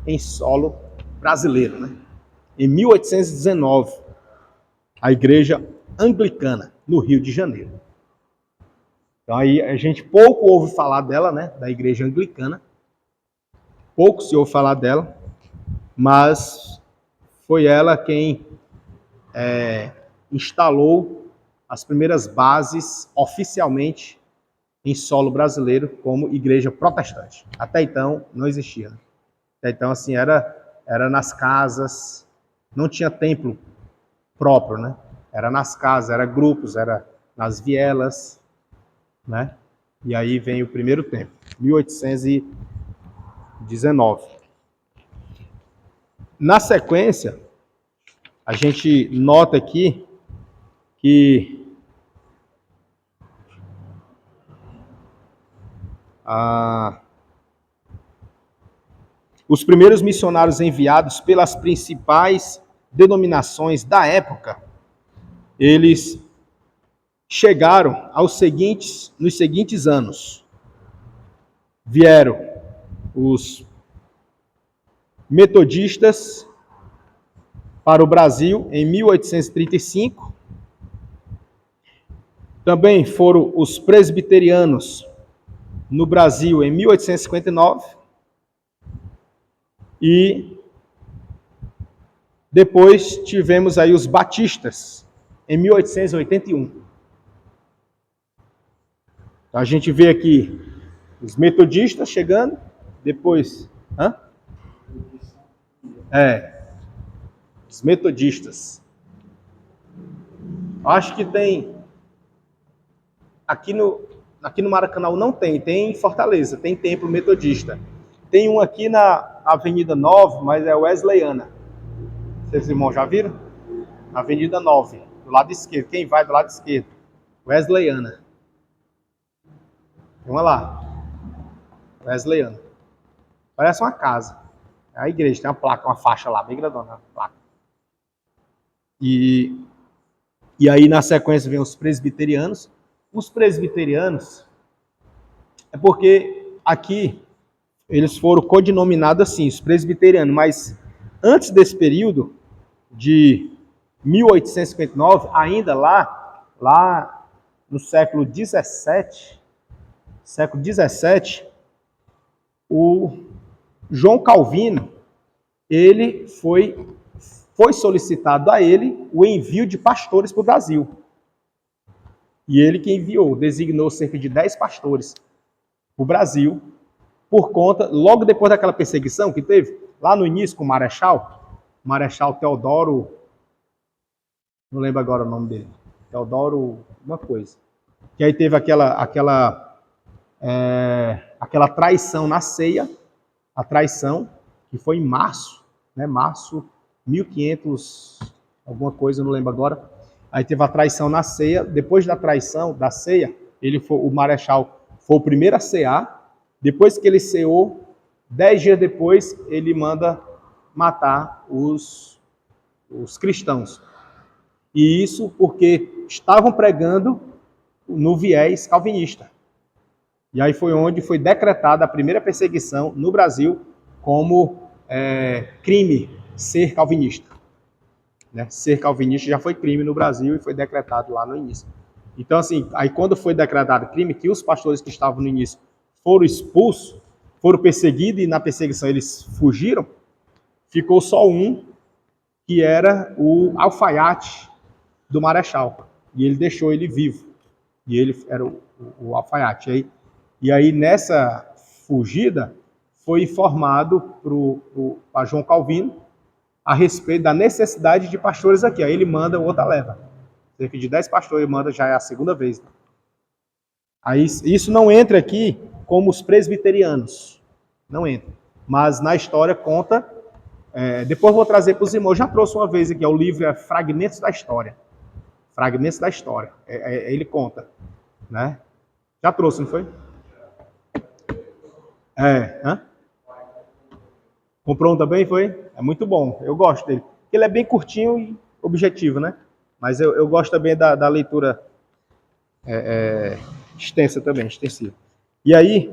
em solo brasileiro, né? Em 1819, a Igreja Anglicana, no Rio de Janeiro. Então aí a gente pouco ouve falar dela, né? Da Igreja Anglicana. Pouco se ouve falar dela, mas foi ela quem instalou as primeiras bases oficialmente em solo brasileiro como igreja protestante. Até então não existia. Até então assim era nas casas, não tinha templo próprio, né? Era nas casas, era grupos, era nas vielas, né? E aí vem o primeiro templo, 1819. Na sequência, a gente nota aqui que os primeiros missionários enviados pelas principais denominações da época, eles chegaram nos seguintes anos. Vieram os metodistas para o Brasil em 1835. Também foram os presbiterianos no Brasil em 1859. E depois tivemos aí os batistas em 1881. Então a gente vê aqui os metodistas chegando, depois... os metodistas. Acho que tem... Aqui no Maracanã não tem em Fortaleza, tem templo metodista. Tem um aqui na Avenida 9, mas é Wesleyana. Vocês irmãos já viram? Avenida 9, do lado esquerdo. Quem vai do lado esquerdo? Wesleyana. Tem uma lá. Wesleyana. Parece uma casa. É a igreja, tem uma placa, uma faixa lá, bem grandona, uma placa. E aí na sequência vem os presbiterianos. Os presbiterianos é porque aqui eles foram codinominados assim, os presbiterianos, mas antes desse período de 1859, ainda lá no século 17, o João Calvino, ele foi foi solicitado a ele o envio de pastores para o Brasil. E ele que enviou, designou cerca de 10 pastores para o Brasil, por conta, logo depois daquela perseguição que teve, lá no início com o Marechal Teodoro, não lembro agora o nome dele, Teodoro uma coisa, que aí teve aquela traição na ceia, a traição, que foi em março, né, março 1500, alguma coisa, não lembro agora. Aí teve a traição na ceia. Depois da traição, da ceia, o Marechal foi o primeiro a cear. Depois que ele ceou, 10 dias depois, ele manda matar os cristãos. E isso porque estavam pregando no viés calvinista. E aí foi onde foi decretada a primeira perseguição no Brasil como crime ser calvinista. Né? Ser calvinista já foi crime no Brasil e foi decretado lá no início. Então, assim, aí quando foi decretado crime, que os pastores que estavam no início foram expulsos, foram perseguidos e na perseguição eles fugiram, ficou só um, que era o alfaiate do Marechal. E ele deixou ele vivo. E ele era o alfaiate. E aí, nessa fugida, foi informado para João Calvino a respeito da necessidade de pastores aqui. Aí ele manda outra leva. Cerca de 10 pastores, ele manda, já é a segunda vez. Né? Aí, isso não entra aqui como os presbiterianos. Não entra. Mas na história conta. Depois vou trazer para os irmãos. Já trouxe uma vez aqui. O livro Fragmentos da História. Fragmentos da História. Ele conta. Né? Já trouxe, não foi? Comprou um também, foi? É muito bom, eu gosto dele. Ele é bem curtinho e objetivo, né? Mas eu gosto também da leitura extensa também, extensiva. E aí,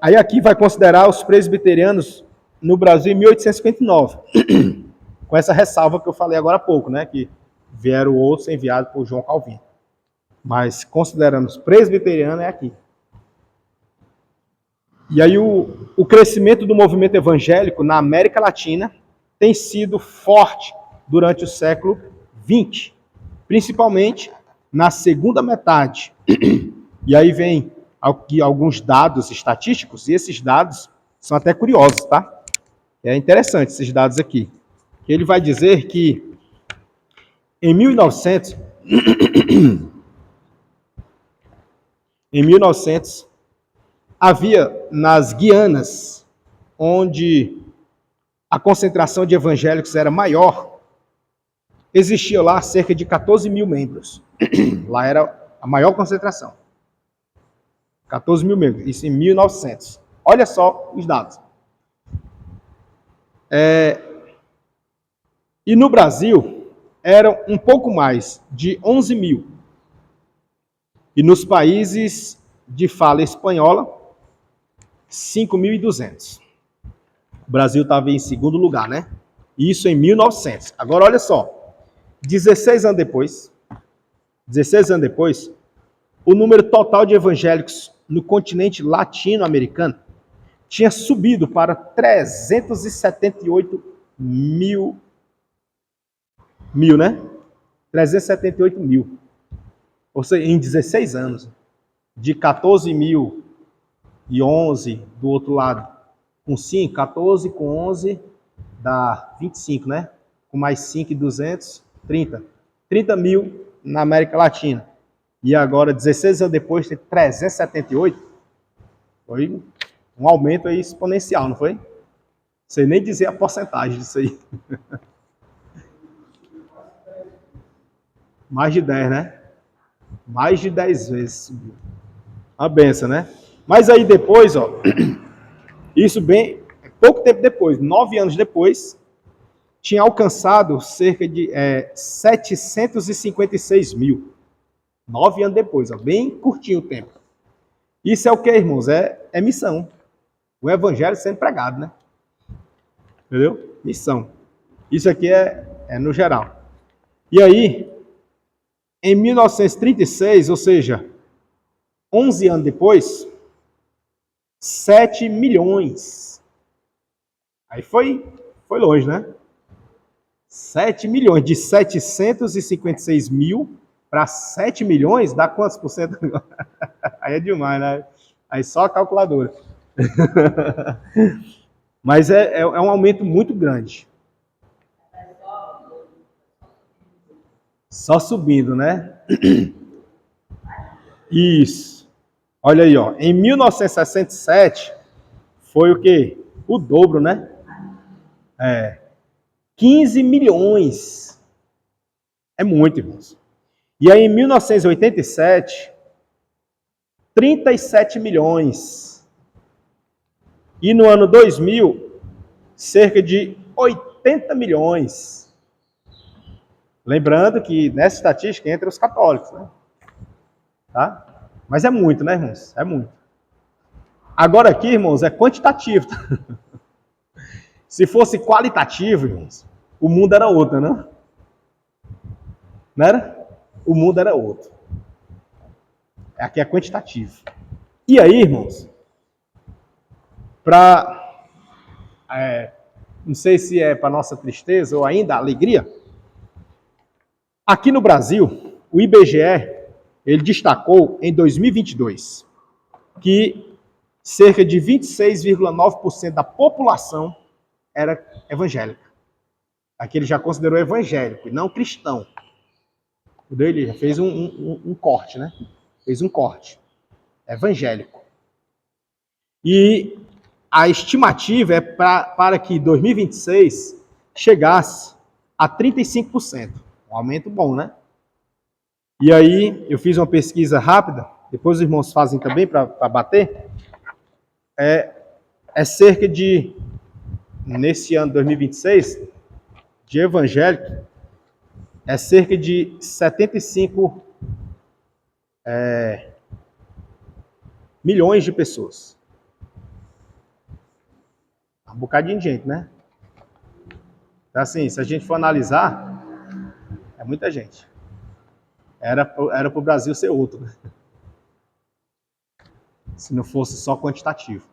aí aqui vai considerar os presbiterianos no Brasil em 1859, com essa ressalva que eu falei agora há pouco, né? Que vieram outros enviados por João Calvino. Mas considerando os presbiterianos é aqui. E aí o crescimento do movimento evangélico na América Latina tem sido forte durante o século XX, principalmente na segunda metade. E aí vem aqui alguns dados estatísticos, e esses dados são até curiosos, tá? É interessante esses dados aqui. Ele vai dizer que em 1900, havia nas Guianas, onde a concentração de evangélicos era maior, existia lá cerca de 14 mil membros. Lá era a maior concentração. 14 mil membros, isso em 1900. Olha só os dados. E no Brasil, eram um pouco mais de 11 mil. E nos países de fala espanhola, 5.200. O Brasil estava em segundo lugar, né? Isso em 1900. Agora, olha só. 16 anos depois, o número total de evangélicos no continente latino-americano tinha subido para 378 mil, né? 378 mil. Ou seja, em 16 anos. De 14.011 do outro lado, com 5, 14 com 11 dá 25, né? Com mais 5.200, 30. 30 mil na América Latina. E agora, 16 anos depois, tem 378. Foi um aumento aí exponencial, não foi? Não sei nem dizer a porcentagem disso aí. Mais de 10, né? Mais de 10 vezes subiu. Uma benção, né? Mas aí depois, ó, isso bem, pouco tempo depois, 9 anos depois, tinha alcançado cerca de 756 mil. 9 anos depois, ó, bem curtinho o tempo. Isso é o que, irmãos? É missão. O evangelho sendo pregado, né? Entendeu? Missão. Isso aqui é no geral. E aí, em 1936, ou seja, 11 anos depois, 7 milhões. Aí foi Foi longe, né? 7 milhões, de 756 mil para 7 milhões, dá quantos por cento? Aí é demais, né? Aí só a calculadora. Mas é um aumento muito grande. Só subindo, né? Isso. Olha aí, ó. Em 1967, foi o quê? O dobro, né? 15 milhões. É muito, irmãos. E aí, em 1987, 37 milhões. E no ano 2000, cerca de 80 milhões. Lembrando que nessa estatística entra os católicos, né? Tá? Mas é muito, né, irmãos? É muito. Agora aqui, irmãos, é quantitativo. Se fosse qualitativo, irmãos, o mundo era outro, não? Não era? O mundo era outro. Aqui é quantitativo. E aí, irmãos, não sei se é para nossa tristeza ou ainda alegria, aqui no Brasil, o IBGE, ele destacou em 2022 que cerca de 26,9% da população era evangélica. Aqui ele já considerou evangélico e não cristão. Entendeu? Ele fez um corte, né? Fez um corte. Evangélico. E a estimativa é para que 2026 chegasse a 35%. Um aumento bom, né? E aí, eu fiz uma pesquisa rápida, depois os irmãos fazem também para bater. É cerca de, nesse ano 2026, de evangélico, é cerca de 75 milhões de pessoas. Um bocadinho de gente, né? Então, assim, se a gente for analisar, é muita gente. Era para o Brasil ser outro, né? Se não fosse só quantitativo.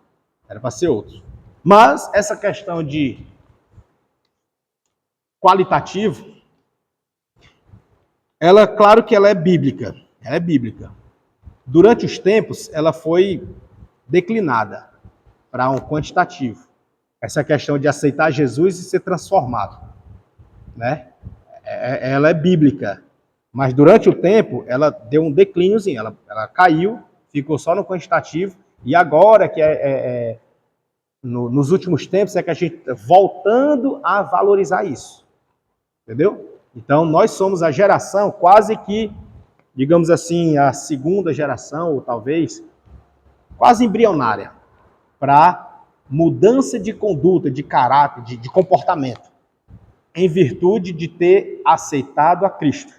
Era para ser outro. Mas essa questão de qualitativo, ela, claro que ela é bíblica. Ela é bíblica. Durante os tempos, ela foi declinada para um quantitativo. Essa questão de aceitar Jesus e ser transformado, né? Ela é bíblica. Mas durante o tempo, ela deu um declíniozinho. Ela caiu, ficou só no quantitativo. E agora que nos últimos tempos é que a gente está voltando a valorizar isso. Entendeu? Então, nós somos a geração quase que, digamos assim, a segunda geração, ou talvez, quase embrionária, para mudança de conduta, de caráter, de comportamento, em virtude de ter aceitado a Cristo.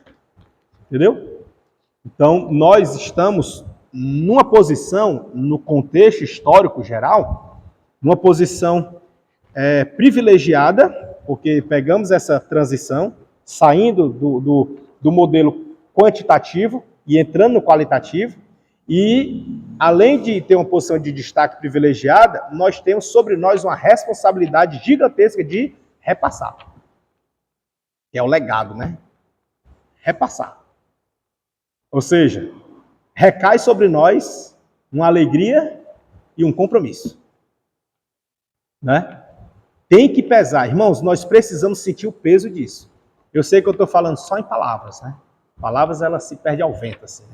Entendeu? Então, nós estamos numa posição, no contexto histórico geral, numa posição privilegiada, porque pegamos essa transição, saindo do modelo quantitativo e entrando no qualitativo, e além de ter uma posição de destaque privilegiada, nós temos sobre nós uma responsabilidade gigantesca de repassar. Que é o legado, né? Repassar. Ou seja, recai sobre nós uma alegria e um compromisso. Né? Tem que pesar. Irmãos, nós precisamos sentir o peso disso. Eu sei que eu estou falando só em palavras, né? Palavras, elas se perdem ao vento, assim.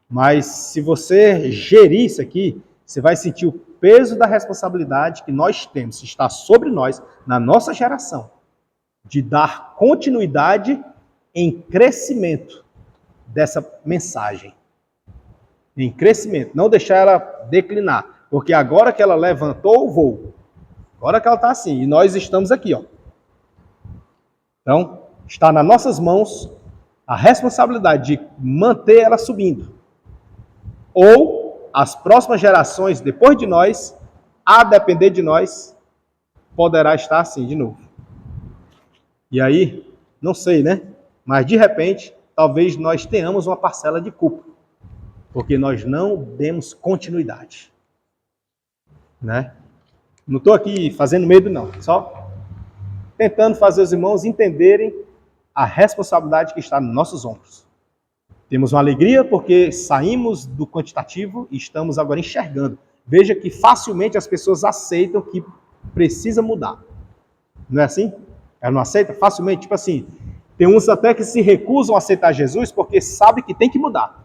Mas se você gerir isso aqui, você vai sentir o peso da responsabilidade que nós temos, está sobre nós, na nossa geração, de dar continuidade em crescimento dessa mensagem. Em crescimento. Não deixar ela declinar. Porque agora que ela levantou o voo, agora que ela está assim, e nós estamos aqui, ó. Então, está nas nossas mãos a responsabilidade de manter ela subindo. Ou as próximas gerações, depois de nós, a depender de nós, poderá estar assim de novo. E aí, não sei, né? Mas de repente, talvez nós tenhamos uma parcela de culpa, porque nós não demos continuidade. Né? Não estou aqui fazendo medo, não. Só tentando fazer os irmãos entenderem a responsabilidade que está nos nossos ombros. Temos uma alegria porque saímos do quantitativo e estamos agora enxergando. Veja que facilmente as pessoas aceitam que precisa mudar. Não é assim? Ela não aceita facilmente? Tipo assim, tem uns até que se recusam a aceitar Jesus porque sabem que tem que mudar.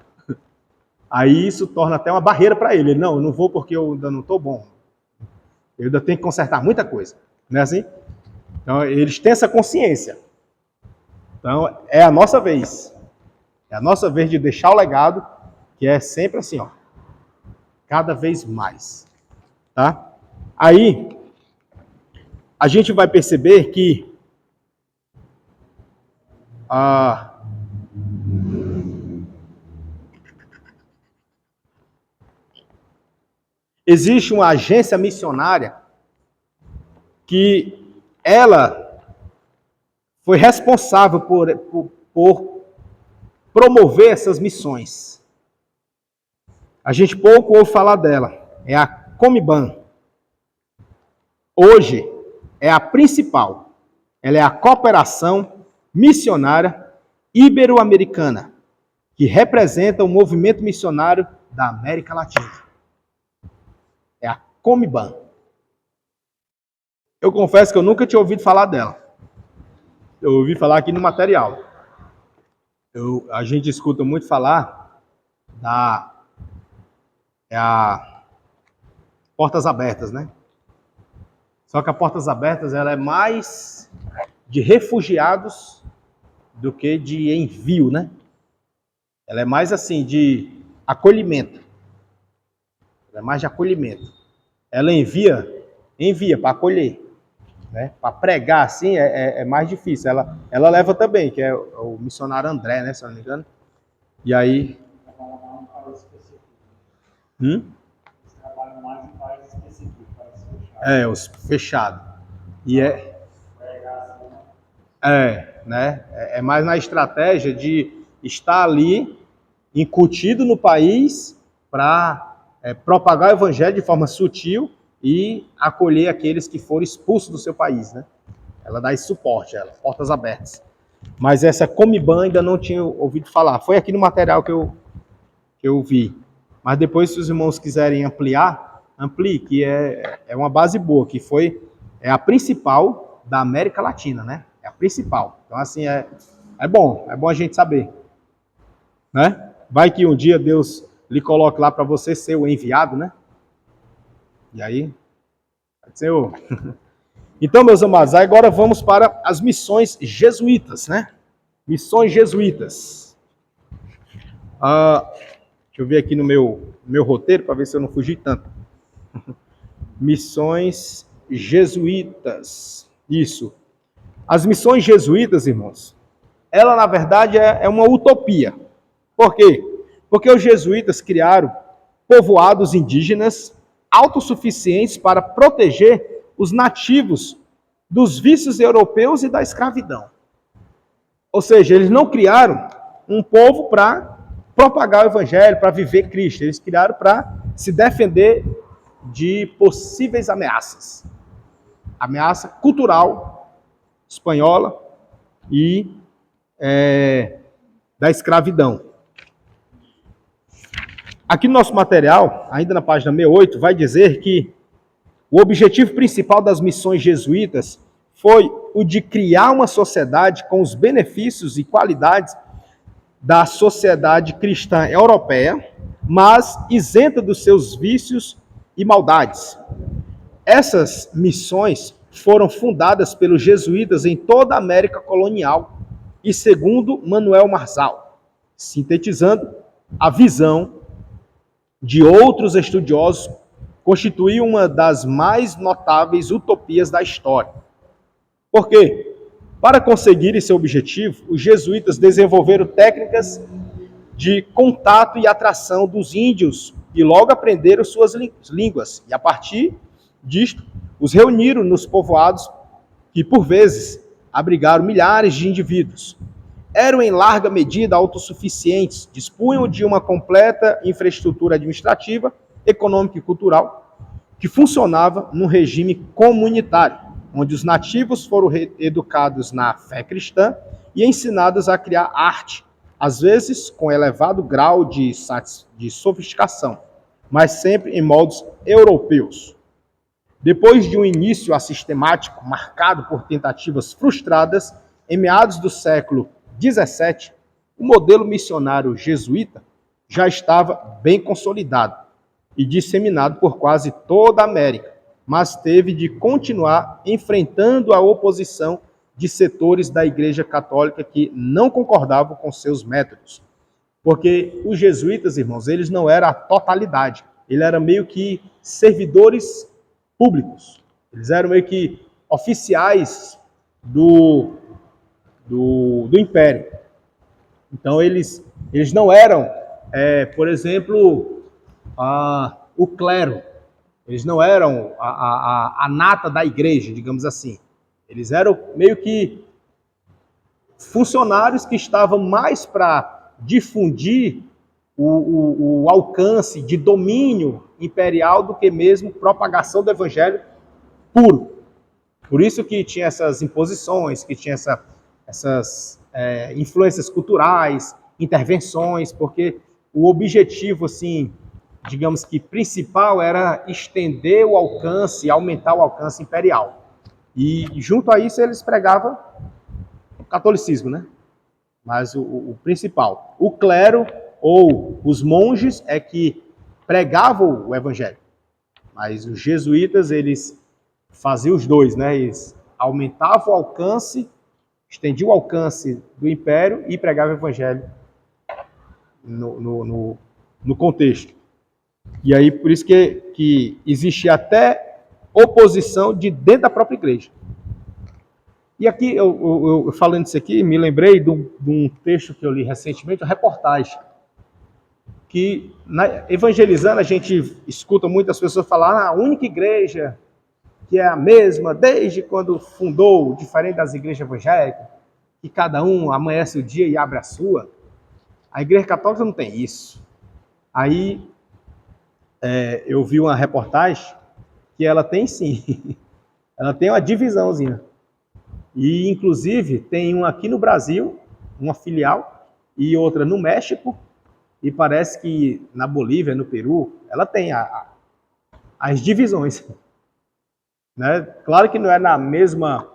Aí isso torna até uma barreira para ele. Não, eu não vou porque eu ainda não estou bom. Eu ainda tenho que consertar muita coisa. Não é assim? Então, eles têm essa consciência. Então, é a nossa vez. É a nossa vez de deixar o legado, que é sempre assim, ó. Cada vez mais. Tá? Aí, a gente vai perceber que existe uma agência missionária que ela foi responsável por promover essas missões. A gente pouco ouve falar dela. É a Comiban. Hoje é a principal. Ela é a Cooperação Missionária Ibero-Americana, que representa o movimento missionário da América Latina. É a Comiban. Eu confesso que eu nunca tinha ouvido falar dela. Eu ouvi falar aqui no material. A gente escuta muito falar da Portas Abertas, né? Só que a Portas Abertas ela é mais de refugiados do que de envio, né? Ela é mais assim de acolhimento. Ela é mais de acolhimento. Ela envia para acolher, né? Para pregar assim é mais difícil. Ela leva também, que é o missionário André, né? Se eu não me engano. E aí. Eles trabalham mais em países específicos, países fechados. Os fechados. E né? É mais na estratégia de estar ali incutido no país para propagar o evangelho de forma sutil e acolher aqueles que foram expulsos do seu país, né? Ela dá esse suporte, Portas Abertas. Mas essa Comiban ainda não tinha ouvido falar. Foi aqui no material que eu vi. Mas depois, se os irmãos quiserem amplie, que é uma base boa, que é a principal da América Latina, né? É a principal. Então, assim, é bom a gente saber. Né? Vai que um dia Deus lhe coloque lá para você ser o enviado, né? E aí, Senhor. Então, meus amados, agora vamos para as missões jesuítas, né? Missões jesuítas. Deixa eu ver aqui no meu roteiro para ver se eu não fugi tanto. Missões jesuítas. Isso. As missões jesuítas, irmãos, ela na verdade é uma utopia. Por quê? Porque os jesuítas criaram povoados indígenas autossuficientes para proteger os nativos dos vícios europeus e da escravidão. Ou seja, eles não criaram um povo para propagar o evangelho, para viver Cristo. Eles criaram para se defender de possíveis ameaças. Ameaça cultural espanhola e da escravidão. Aqui no nosso material, ainda na página 68, vai dizer que o objetivo principal das missões jesuítas foi o de criar uma sociedade com os benefícios e qualidades da sociedade cristã europeia, mas isenta dos seus vícios e maldades. Essas missões foram fundadas pelos jesuítas em toda a América colonial e, segundo Manuel Marzal, sintetizando a visão de outros estudiosos, constituiu uma das mais notáveis utopias da história. Por quê? Para conseguir esse objetivo, os jesuítas desenvolveram técnicas de contato e atração dos índios e logo aprenderam suas línguas. E a partir disto, os reuniram nos povoados que, por vezes, abrigaram milhares de indivíduos. Eram em larga medida autossuficientes, dispunham de uma completa infraestrutura administrativa, econômica e cultural, que funcionava num regime comunitário. onde os nativos foram educados na fé cristã e ensinados a criar arte, às vezes com elevado grau de sofisticação, mas sempre em moldes europeus. Depois de um início assistemático marcado por tentativas frustradas, em meados do século XVII, o modelo missionário jesuíta já estava bem consolidado e disseminado por quase toda a América, mas teve de continuar enfrentando a oposição de setores da Igreja Católica que não concordavam com seus métodos. Porque os jesuítas, irmãos, eles não eram a totalidade, eles eram meio que servidores públicos, eles eram meio que oficiais do Império. Então, eles não eram, por exemplo, o clero, eles não eram a nata da igreja, digamos assim. Eles eram meio que funcionários que estavam mais para difundir o alcance de domínio imperial do que mesmo propagação do evangelho puro. Por isso que tinha essas imposições, que tinha essas influências culturais, intervenções, porque o objetivo, assim, digamos que principal era estender o alcance, aumentar o alcance imperial. E junto a isso eles pregavam o catolicismo, né? Mas o principal, o clero ou os monges é que pregavam o evangelho. Mas os jesuítas, eles faziam os dois, né? Eles aumentavam o alcance, estendiam o alcance do império e pregavam o evangelho no contexto. E aí, por isso que existia até oposição de dentro da própria igreja. E aqui, eu falando isso aqui, me lembrei de um texto que eu li recentemente, uma reportagem, que evangelizando a gente escuta muitas pessoas falar a única igreja que é a mesma desde quando fundou, diferente das igrejas evangélicas, que cada um amanhece o dia e abre a sua. A igreja católica não tem isso. Aí eu vi uma reportagem que ela tem sim, ela tem uma divisãozinha. E as tem uma aqui no Brasil, uma filial, e outra no México, e parece que na Bolívia, no Peru, ela tem as divisões. Né? Claro que não é na mesma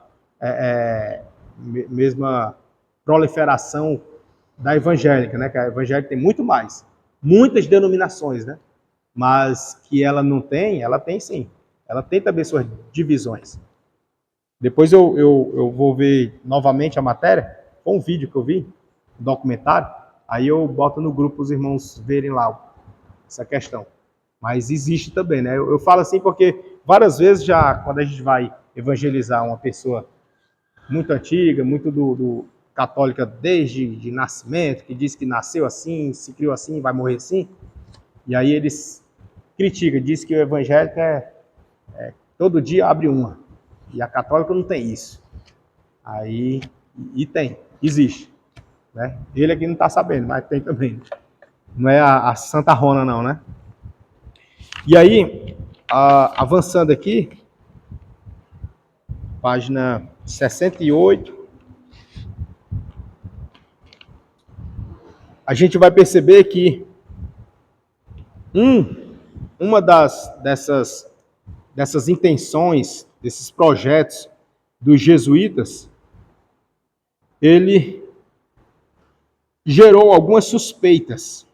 proliferação da evangélica, né? Que a evangélica tem muito mais, muitas denominações, né? Mas que ela não tem, ela tem sim. Ela tem também suas divisões. Depois eu vou ver novamente a matéria, com um vídeo que eu vi, um documentário, aí eu boto no grupo os irmãos verem lá essa questão. Mas existe também, né? Eu falo assim porque várias vezes já, quando a gente vai evangelizar uma pessoa muito antiga, muito do católica desde de nascimento, que diz que nasceu assim, se criou assim, vai morrer assim, e aí eles criticam, diz que o evangélico todo dia abre uma, e a católica não tem isso. Aí, e tem, existe. Né? Ele aqui não está sabendo, mas tem também. Não é a Santa Rona não, né? E aí, avançando aqui, página 68, a gente vai perceber que uma dessas intenções, desses projetos dos jesuítas, ele gerou algumas suspeitas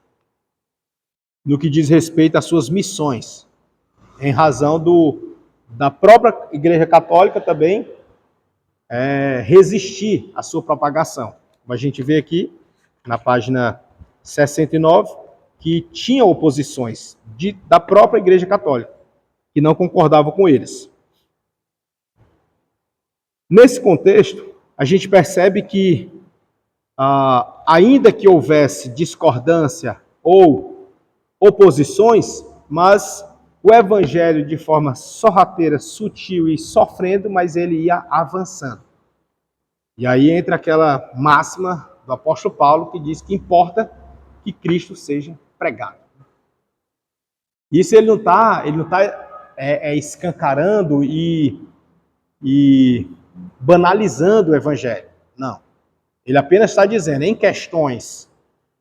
no que diz respeito às suas missões, em razão da própria Igreja Católica também resistir à sua propagação. Como a gente vê aqui na página 69, que tinha oposições da própria Igreja Católica, que não concordavam com eles. Nesse contexto, a gente percebe que, ainda que houvesse discordância ou oposições, mas o evangelho, de forma sorrateira, sutil e sofrendo, mas ele ia avançando. E aí entra aquela máxima do apóstolo Paulo que diz que importa que Cristo seja pregado. Isso ele não está escancarando e e banalizando o evangelho. Não. Ele apenas está dizendo, em questões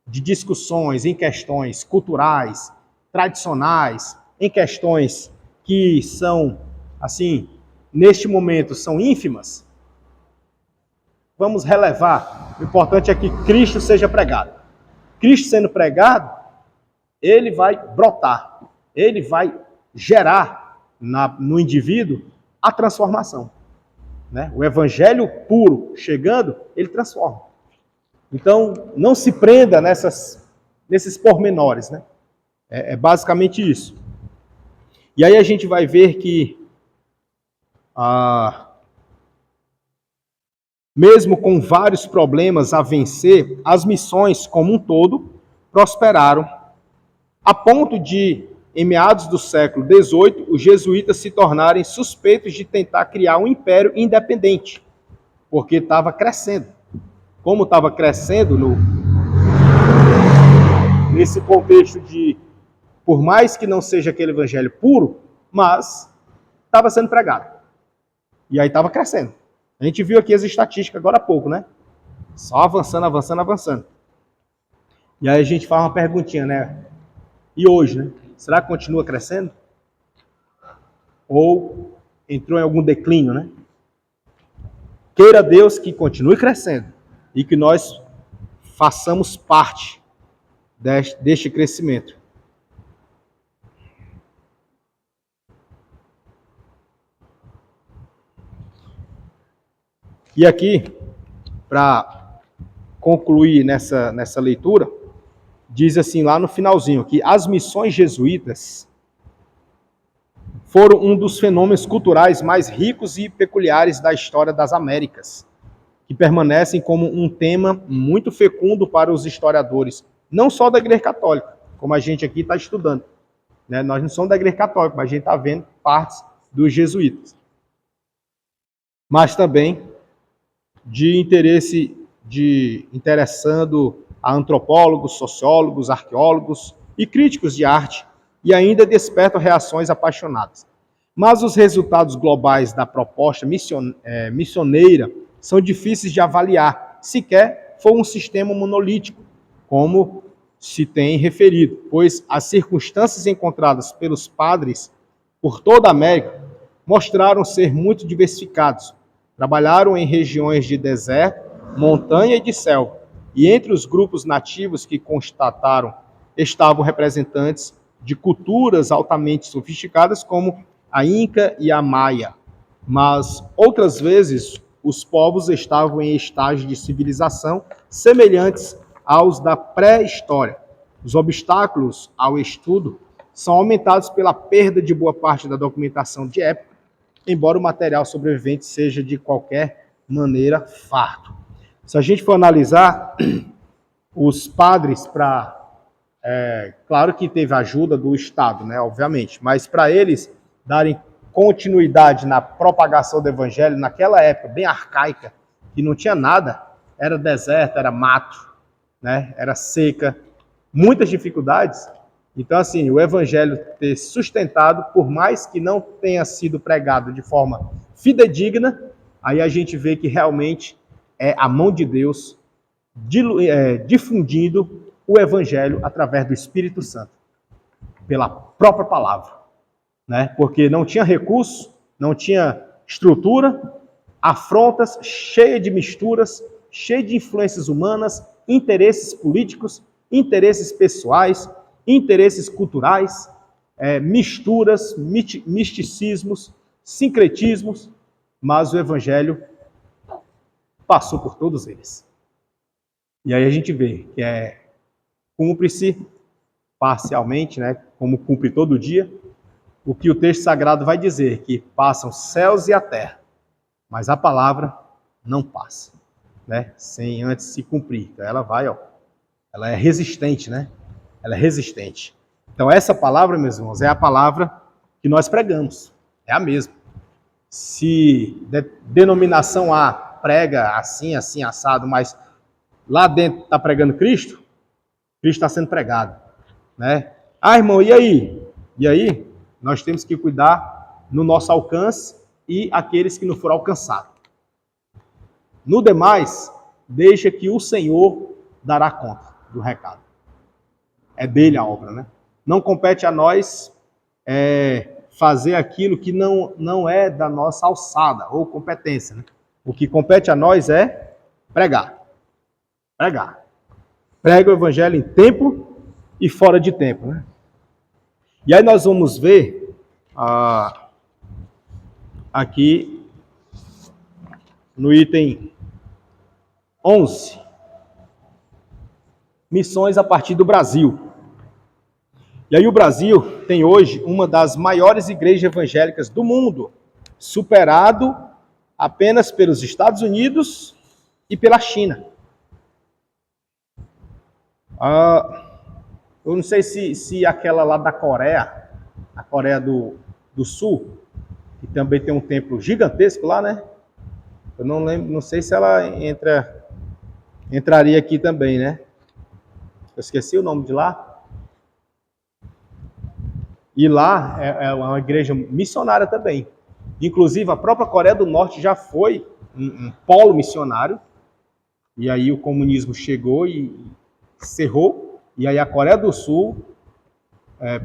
de discussões, em questões culturais, tradicionais, em questões que são, assim, neste momento são ínfimas, vamos relevar. O importante é que Cristo seja pregado. Cristo sendo pregado, ele vai brotar, ele vai gerar no indivíduo a transformação. Né? O evangelho puro chegando, ele transforma. Então, não se prenda nesses pormenores. Né? É basicamente isso. E aí a gente vai ver que, mesmo com vários problemas a vencer, as missões como um todo prosperaram, a ponto de, em meados do século XVIII, os jesuítas se tornarem suspeitos de tentar criar um império independente, porque estava crescendo. Como estava crescendo nesse contexto de, por mais que não seja aquele evangelho puro, mas estava sendo pregado. E aí estava crescendo. A gente viu aqui as estatísticas agora há pouco, né? Só avançando, avançando, avançando. E aí a gente faz uma perguntinha, né? E hoje, né? Será que continua crescendo? Ou entrou em algum declínio, né? Queira Deus que continue crescendo e que nós façamos parte deste crescimento. E aqui, para concluir nessa leitura, diz assim lá no finalzinho, que as missões jesuítas foram um dos fenômenos culturais mais ricos e peculiares da história das Américas, que permanecem como um tema muito fecundo para os historiadores, não só da Igreja Católica, como a gente aqui está estudando. Né? Nós não somos da Igreja Católica, mas a gente está vendo partes dos jesuítas. Mas também de interesse, interessando a antropólogos, sociólogos, arqueólogos e críticos de arte, e ainda despertam reações apaixonadas. Mas os resultados globais da proposta missioneira são difíceis de avaliar, sequer for um sistema monolítico, como se tem referido, pois as circunstâncias encontradas pelos padres por toda a América mostraram ser muito diversificados. Trabalharam em regiões de deserto, montanha e de selva, e entre os grupos nativos que constataram estavam representantes de culturas altamente sofisticadas como a Inca e a Maia. Mas outras vezes os povos estavam em estágios de civilização semelhantes aos da pré-história. Os obstáculos ao estudo são aumentados pela perda de boa parte da documentação de época, embora o material sobrevivente seja de qualquer maneira farto. Se a gente for analisar, os padres, claro que teve ajuda do Estado, né, obviamente, mas para eles darem continuidade na propagação do evangelho, naquela época bem arcaica, que não tinha nada, era deserto, era mato, né, era seca, muitas dificuldades. Então, assim, o evangelho ter sustentado, por mais que não tenha sido pregado de forma fidedigna, aí a gente vê que realmente é a mão de Deus difundindo o evangelho através do Espírito Santo, pela própria palavra, né? Porque não tinha recurso, não tinha estrutura, afrontas, cheia de misturas, cheia de influências humanas, interesses políticos, interesses pessoais, interesses culturais, misturas, misticismos, sincretismos, mas o evangelho passou por todos eles. E aí a gente vê que cumpre-se parcialmente, né, como cumpre todo dia, o que o texto sagrado vai dizer, que passam céus e a terra, mas a palavra não passa, né, sem antes se cumprir. Então ela vai, ela é resistente, né? Ela é resistente. Então essa palavra, meus irmãos, é a palavra que nós pregamos, é a mesma. Se denominação A prega assim, assim, assado, mas lá dentro está pregando Cristo, Cristo está sendo pregado, né? Ah, irmão, e aí? E aí? Nós temos que cuidar no nosso alcance e aqueles que não foram alcançados. No demais, deixa que o Senhor dará conta do recado. É dele a obra, né? Não compete a nós fazer aquilo que não é da nossa alçada ou competência, né? O que compete a nós é pregar. Pregar. Prega o evangelho em tempo e fora de tempo, né? E aí nós vamos ver aqui no item 11, missões a partir do Brasil. E aí o Brasil tem hoje uma das maiores igrejas evangélicas do mundo, superado apenas pelos Estados Unidos e pela China. Eu não sei se aquela lá da Coreia, a Coreia do Sul, que também tem um templo gigantesco lá, né? Eu não lembro, não sei se ela entraria aqui também, né? Eu esqueci o nome de lá. E lá é uma igreja missionária também. Inclusive, a própria Coreia do Norte já foi um polo missionário. E aí o comunismo chegou e cerrou. E aí a Coreia do Sul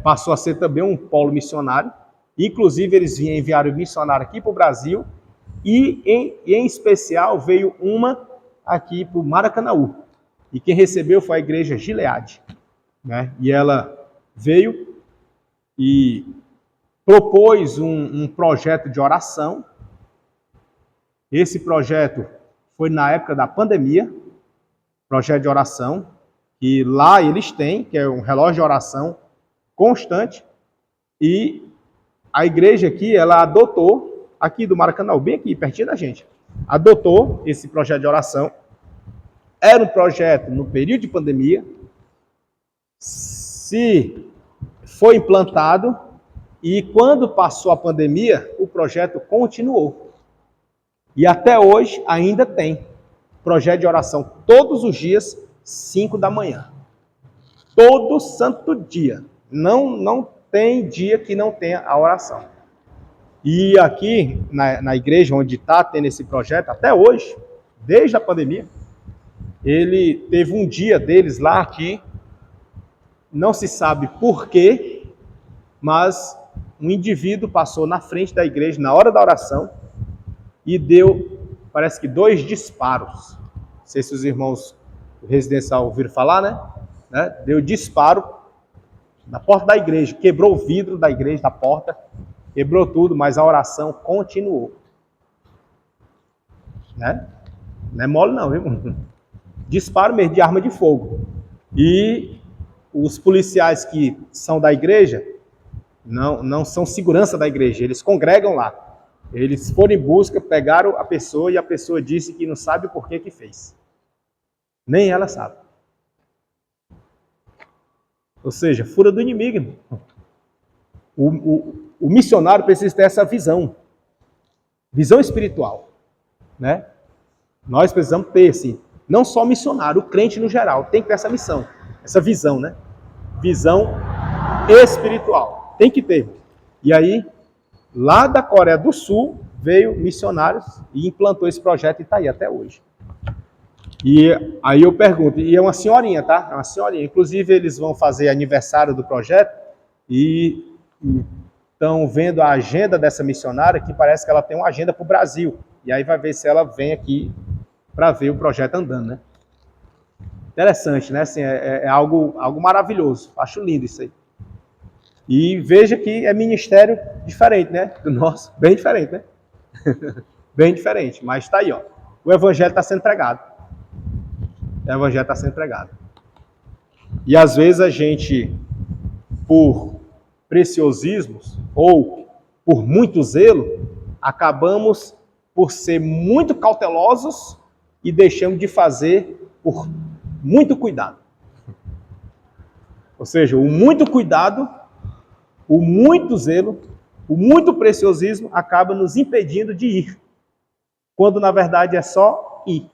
passou a ser também um polo missionário. Inclusive, eles enviaram missionário aqui para o Brasil. E em especial, veio uma aqui para o Maracanaú. E quem recebeu foi a igreja Gilead, né? E ela veio e propôs um projeto de oração. Esse projeto foi na época da pandemia, projeto de oração, que lá eles têm, que é um relógio de oração constante, e a igreja aqui, ela adotou, aqui do Maracanã, bem aqui, pertinho da gente, adotou esse projeto de oração. Era um projeto no período de pandemia, foi implantado, e quando passou a pandemia, o projeto continuou. E até hoje ainda tem projeto de oração todos os dias, 5 da manhã. Todo santo dia. Não tem dia que não tenha a oração. E aqui na igreja onde está tendo esse projeto, até hoje, desde a pandemia, ele teve um dia deles lá que não se sabe por quê, mas um indivíduo passou na frente da igreja na hora da oração e deu, parece que 2 disparos. Não sei se os irmãos do residencial ouviram falar, né? Deu disparo na porta da igreja, quebrou o vidro da igreja, da porta, quebrou tudo, mas a oração continuou. Né? Não é mole não, viu? Disparo mesmo de arma de fogo. E os policiais que são da igreja, não são segurança da igreja, eles congregam lá. Eles foram em busca, pegaram a pessoa e a pessoa disse que não sabe o porquê que fez. Nem ela sabe. Ou seja, fura do inimigo. O missionário precisa ter essa visão espiritual, né? Nós precisamos ter, assim, não só o missionário, o crente no geral, tem que ter essa missão, essa visão, né? Visão espiritual, tem que ter. E aí, lá da Coreia do Sul, veio missionários e implantou esse projeto e está aí até hoje. E aí eu pergunto, e é uma senhorinha, tá? É uma senhorinha. Inclusive, eles vão fazer aniversário do projeto e estão vendo a agenda dessa missionária, que parece que ela tem uma agenda para o Brasil. E aí vai ver se ela vem aqui para ver o projeto andando, né? Interessante, né? Assim, é algo maravilhoso. Acho lindo isso aí. E veja que é ministério diferente, né? Do nosso, bem diferente, né? Bem diferente, mas está aí, ó. O evangelho está sendo pregado. O evangelho está sendo pregado. E às vezes a gente, por preciosismos ou por muito zelo, acabamos por ser muito cautelosos e deixamos de fazer por muito cuidado. Ou seja, o muito cuidado, o muito zelo, o muito preciosismo acaba nos impedindo de ir. Quando na verdade é só ir.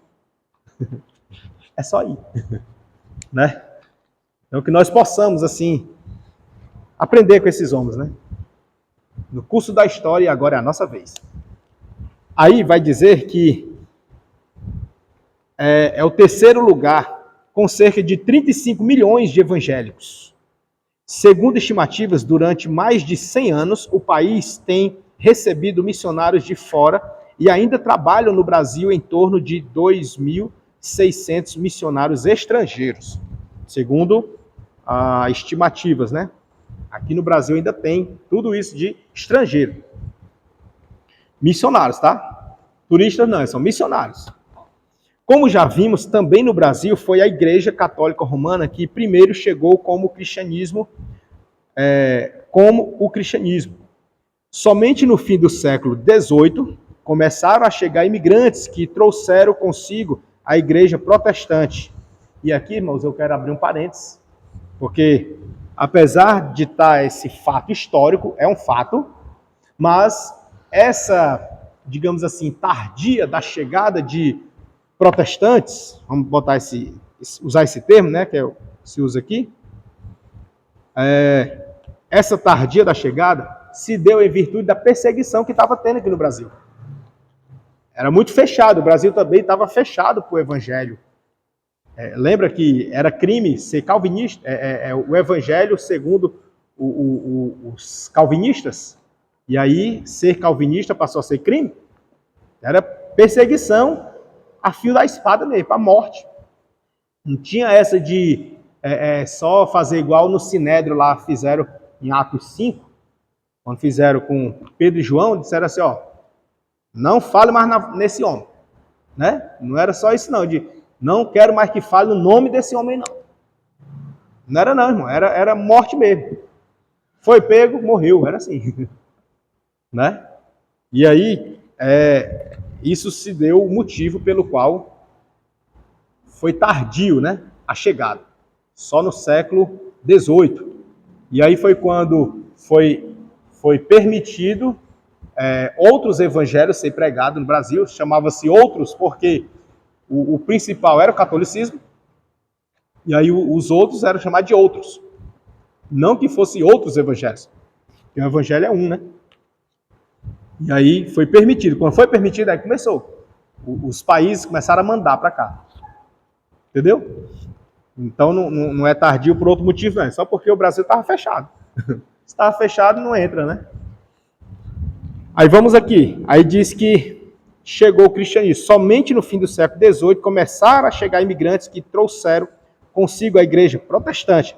É só ir. Né? Então que nós possamos, assim, aprender com esses homens, né? No curso da história, agora é a nossa vez. Aí vai dizer que é o terceiro lugar, com cerca de 35 milhões de evangélicos. Segundo estimativas, durante mais de 100 anos, o país tem recebido missionários de fora e ainda trabalham no Brasil em torno de 2.600 missionários estrangeiros, segundo estimativas, né? Aqui no Brasil ainda tem tudo isso de estrangeiro. Missionários, tá? Turistas não, são missionários. Como já vimos, também no Brasil foi a Igreja Católica Romana que primeiro chegou como o cristianismo. Somente no fim do século XVIII começaram a chegar imigrantes que trouxeram consigo a Igreja Protestante. E aqui, irmãos, eu quero abrir um parênteses, porque apesar de estar esse fato histórico, é um fato, mas essa, digamos assim, tardia da chegada de protestantes, vamos usar esse termo, né, que se usa aqui, essa tardia da chegada se deu em virtude da perseguição que estava tendo aqui no Brasil. Era muito fechado, o Brasil também estava fechado para o evangelho. Lembra que era crime ser calvinista, o evangelho segundo os calvinistas, e aí ser calvinista passou a ser crime? Era perseguição a fio da espada mesmo, para a morte. Não tinha essa de só fazer igual no Sinédrio lá fizeram em Atos 5, quando fizeram com Pedro e João, disseram assim, ó, não fale mais nesse homem, né? Não era só isso não, de não quero mais que fale o nome desse homem não. Não era não, irmão, era morte mesmo. Foi pego, morreu, era assim, né? E aí, isso se deu o motivo pelo qual foi tardio, né, a chegada, só no século XVIII. E aí foi quando foi permitido outros evangelhos ser pregados no Brasil, chamava-se outros porque o principal era o catolicismo, e aí os outros eram chamados de outros. Não que fossem outros evangelhos, porque o evangelho é um, né? E aí foi permitido. Quando foi permitido, aí começou. Os países começaram a mandar para cá. Entendeu? Então não é tardio por outro motivo, não. É só porque o Brasil estava fechado. Se estava fechado, não entra, né? Aí vamos aqui. Aí diz que chegou o cristianismo. Somente no fim do século XVIII começaram a chegar imigrantes que trouxeram consigo a igreja protestante.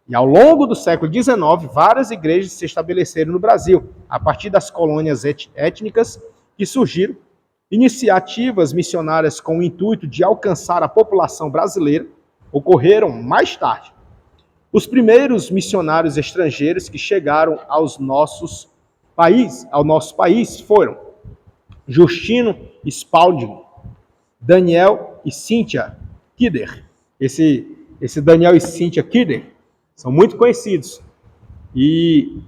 E ao longo do século XIX, várias igrejas se estabeleceram no Brasil, a partir das colônias étnicas que surgiram, iniciativas missionárias com o intuito de alcançar a população brasileira ocorreram mais tarde. Os primeiros missionários estrangeiros que chegaram ao nosso país foram Justino Spalding, Daniel e Cynthia Kidder. Esse Daniel e Cynthia Kidder são muito conhecidos. E,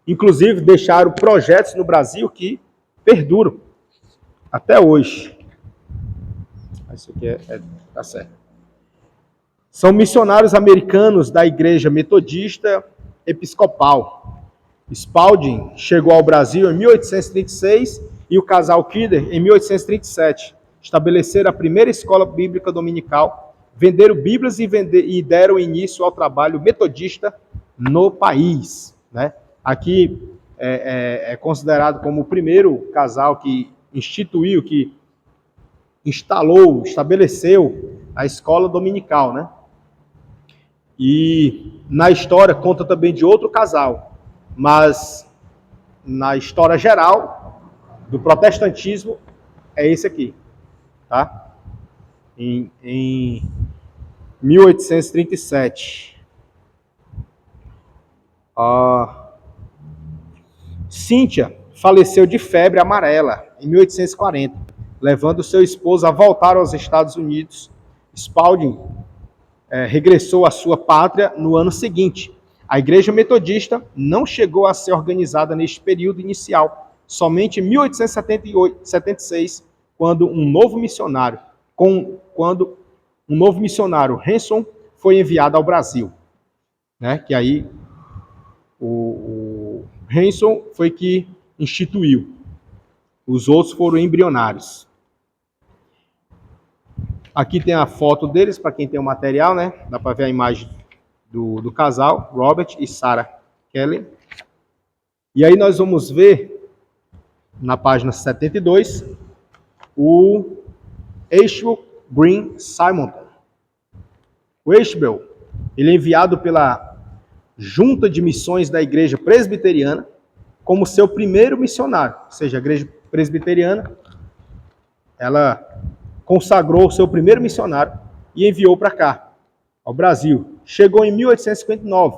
inclusive, deixaram projetos no Brasil que perduram até hoje. Isso aqui tá certo. São missionários americanos da Igreja Metodista Episcopal. Spalding chegou ao Brasil em 1836 e o casal Kidder em 1837. Estabeleceram a primeira escola bíblica dominical, venderam Bíblias e deram início ao trabalho metodista no país, né? Aqui é considerado como o primeiro casal que instituiu, que estabeleceu a escola dominical, né? E na história conta também de outro casal, mas na história geral do protestantismo é esse aqui, tá? Em 1837. Cíntia faleceu de febre amarela em 1840, levando seu esposo a voltar aos Estados Unidos. Spalding regressou à sua pátria no ano seguinte. A Igreja Metodista não chegou a ser organizada neste período inicial, somente em 1876, quando um novo missionário, Hanson, foi enviado ao Brasil, né? Que aí o Hanson foi que instituiu. Os outros foram embrionários. Aqui tem a foto deles, para quem tem o material, né? Dá para ver a imagem do casal, Robert e Sarah Kelly. E aí nós vamos ver, na página 72, o Ashbel Green Simonton. O Ashbel, ele é enviado pela Junta de Missões da Igreja Presbiteriana como seu primeiro missionário. Ou seja, a Igreja Presbiteriana, ela consagrou o seu primeiro missionário e enviou para cá, ao Brasil. Chegou em 1859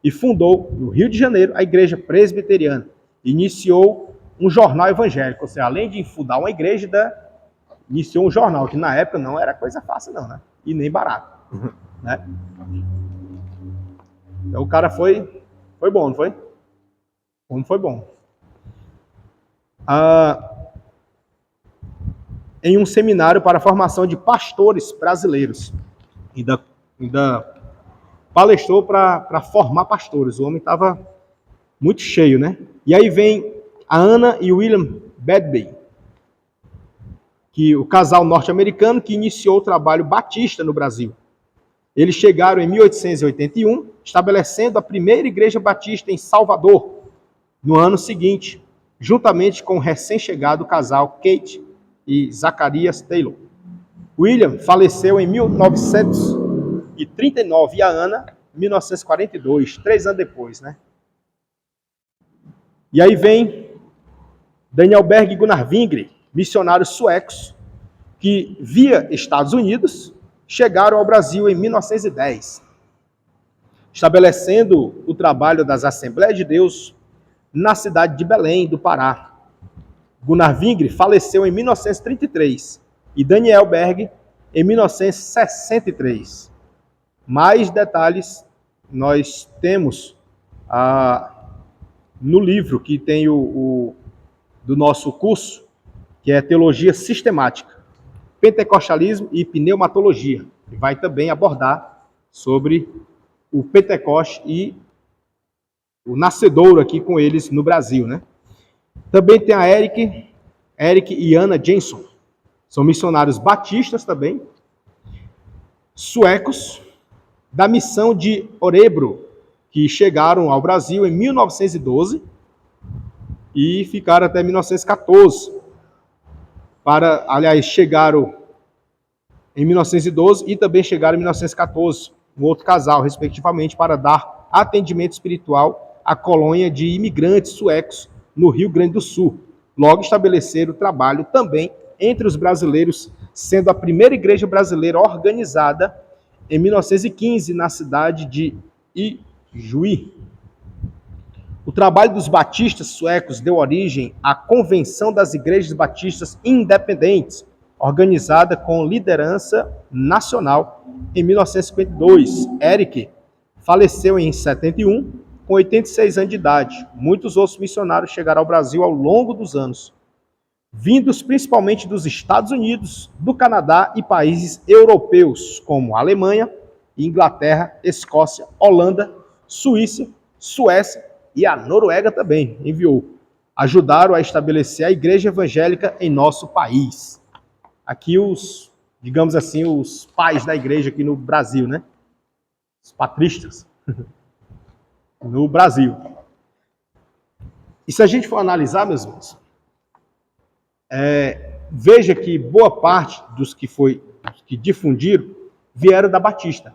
e fundou, no Rio de Janeiro, a Igreja Presbiteriana. Iniciou um jornal evangélico, ou seja, além de fundar uma igreja, iniciou um jornal, que na época não era coisa fácil não, né? E nem barato, né? Então o cara foi bom, não foi? Como foi bom. Em um seminário para a formação de pastores brasileiros. Ainda palestrou para formar pastores. O homem estava muito cheio, né? E aí vem a Anna e o William Bedby, que o casal norte-americano que iniciou o trabalho batista no Brasil. Eles chegaram em 1881, estabelecendo a primeira igreja batista em Salvador, no ano seguinte, juntamente com o recém-chegado casal Kate e Zacarias Taylor. William faleceu em 1939 e a Ana em 1942, 3 anos depois, né? E aí vem Daniel Berg e Gunnar Wingre, missionários suecos, que via Estados Unidos chegaram ao Brasil em 1910, estabelecendo o trabalho das Assembleias de Deus na cidade de Belém, do Pará. Gunnar Wingre faleceu em 1933 e Daniel Berg em 1963. Mais detalhes nós temos no livro que tem do nosso curso, que é Teologia Sistemática, Pentecostalismo e Pneumatologia, que vai também abordar sobre o Pentecoste e o nascedouro aqui com eles no Brasil, né? Também tem a Eric e Anna Jensen, são missionários batistas também, suecos, da missão de Orebro, que chegaram ao Brasil em 1912 e ficaram até 1914. Chegaram em 1912 e também chegaram em 1914, um outro casal, respectivamente, para dar atendimento espiritual à colônia de imigrantes suecos no Rio Grande do Sul. Logo estabeleceram o trabalho também entre os brasileiros, sendo a primeira igreja brasileira organizada em 1915 na cidade de Ijuí. O trabalho dos batistas suecos deu origem à Convenção das Igrejas Batistas Independentes, organizada com liderança nacional em 1952. Eric faleceu em 71, com 86 anos de idade. Muitos outros missionários chegaram ao Brasil ao longo dos anos, vindos principalmente dos Estados Unidos, do Canadá e países europeus, como Alemanha, Inglaterra, Escócia, Holanda, Suíça, Suécia e a Noruega também enviou. Ajudaram a estabelecer a igreja evangélica em nosso país. Aqui digamos assim, os pais da igreja aqui no Brasil, né? Os patristas no Brasil. E se a gente for analisar, meus irmãos, veja que boa parte dos que difundiram vieram da Batista.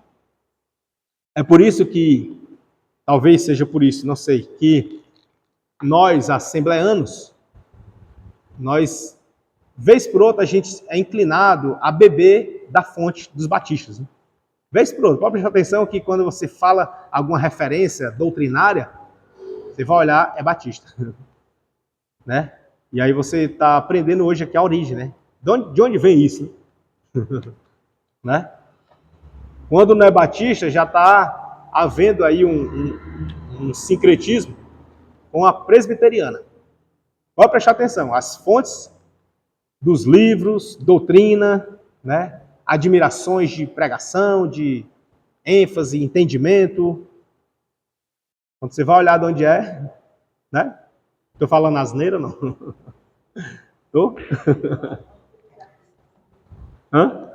É por isso que, talvez seja por isso, não sei, que nós, assembleanos, vez por outra, a gente é inclinado a beber da fonte dos batistas. Né? Vez por outra, pode prestar atenção que quando você fala alguma referência doutrinária, você vai olhar, é batista. Né? E aí você está aprendendo hoje aqui a origem, né? De onde vem isso? Né? Quando não é batista, já está havendo aí um sincretismo com a presbiteriana. Pode prestar atenção, as fontes dos livros, doutrina, né? Admirações de pregação, de ênfase, entendimento. Quando você vai olhar de onde é, né? Tô falando asneira, não? Tô? Hã?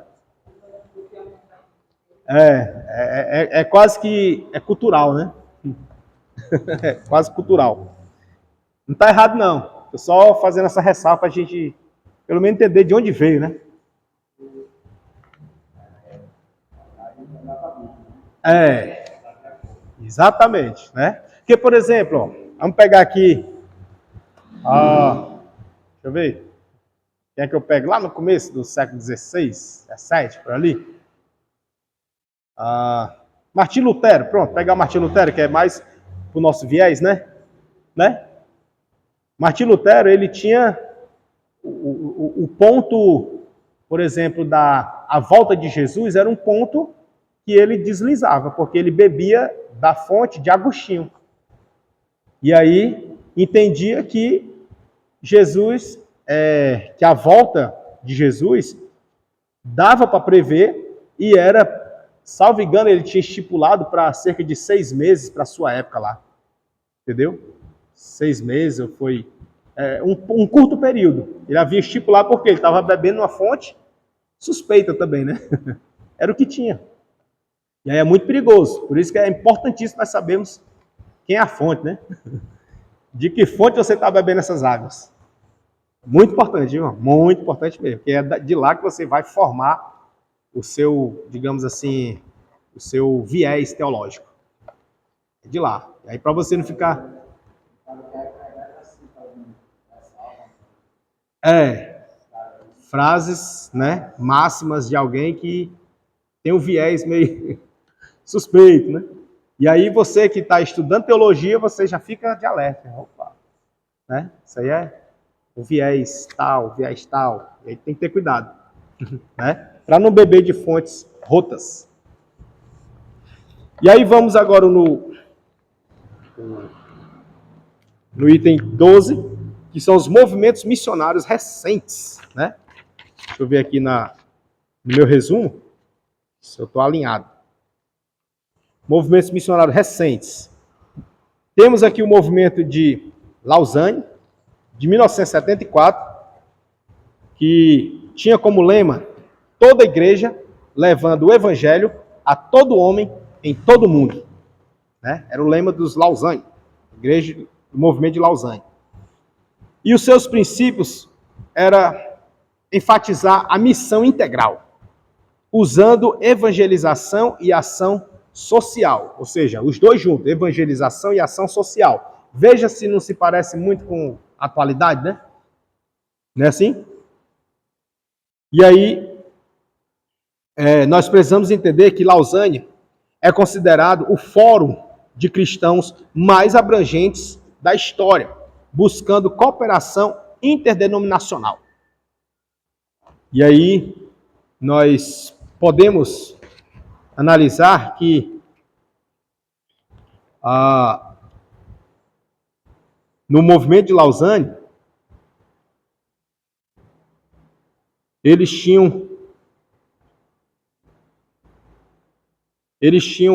É quase que é cultural, né? É quase cultural. Não tá errado, não. Tô só fazendo essa ressalva pra gente, pelo menos, entender de onde veio, né? É, exatamente, né? Porque, por exemplo, ó, vamos pegar aqui, deixa eu ver, quem é que eu pego? Lá no começo do século XVI, XVII, por ali. Ah, Martim Lutero, pronto, pegar Martim Lutero, que é mais pro nosso viés, né? Martim Lutero, ele tinha o ponto, por exemplo, da a volta de Jesus, era um ponto que ele deslizava, porque ele bebia da fonte de Agostinho. E aí entendia que Jesus, que a volta de Jesus dava para prever e era, salvo engano, ele tinha estipulado para cerca de 6 meses para a sua época lá. Entendeu? 6 meses, foi um curto período. Ele havia estipulado porque ele estava bebendo uma fonte suspeita também, né? Era o que tinha. E aí é muito perigoso. Por isso que é importantíssimo nós sabermos quem é a fonte, né? De que fonte você está bebendo essas águas. Muito importante, irmão. Muito importante mesmo. Porque é de lá que você vai formar o seu, digamos assim, o seu viés teológico. É de lá. E aí para você não ficar... frases, né, máximas de alguém que tem um viés meio suspeito, né? E aí você que está estudando teologia, você já fica de alerta. Opa, né? Isso aí é o viés tal, viés tal. E aí tem que ter cuidado, né? Para não beber de fontes rotas. E aí vamos agora no item 12, que são os movimentos missionários recentes, né? Deixa eu ver aqui no meu resumo, se eu estou alinhado. Movimentos missionários recentes. Temos aqui o movimento de Lausanne, de 1974, que tinha como lema toda a igreja levando o evangelho a todo homem em todo o mundo. Né? Era o lema dos Lausanne, igreja do movimento de Lausanne. E os seus princípios era enfatizar a missão integral, usando evangelização e ação social, ou seja, os dois juntos, evangelização e ação social. Veja se não se parece muito com a atualidade, né? Não é assim? E aí, nós precisamos entender que Lausanne é considerado o fórum de cristãos mais abrangentes da história, buscando cooperação interdenominacional. E aí, nós podemos analisar que no movimento de Lausanne, eles tinham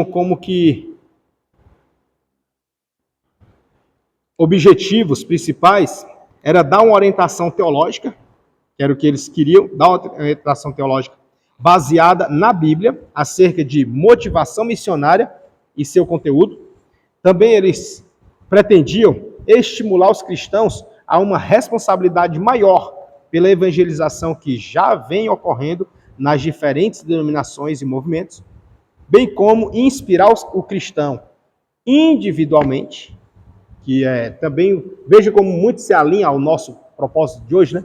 como que objetivos principais era dar uma orientação teológica, que era o que eles queriam, dar uma orientação teológica baseada na Bíblia, acerca de motivação missionária e seu conteúdo. Também eles pretendiam estimular os cristãos a uma responsabilidade maior pela evangelização que já vem ocorrendo nas diferentes denominações e movimentos, bem como inspirar o cristão individualmente, que também, veja como muito se alinha ao nosso propósito de hoje, né?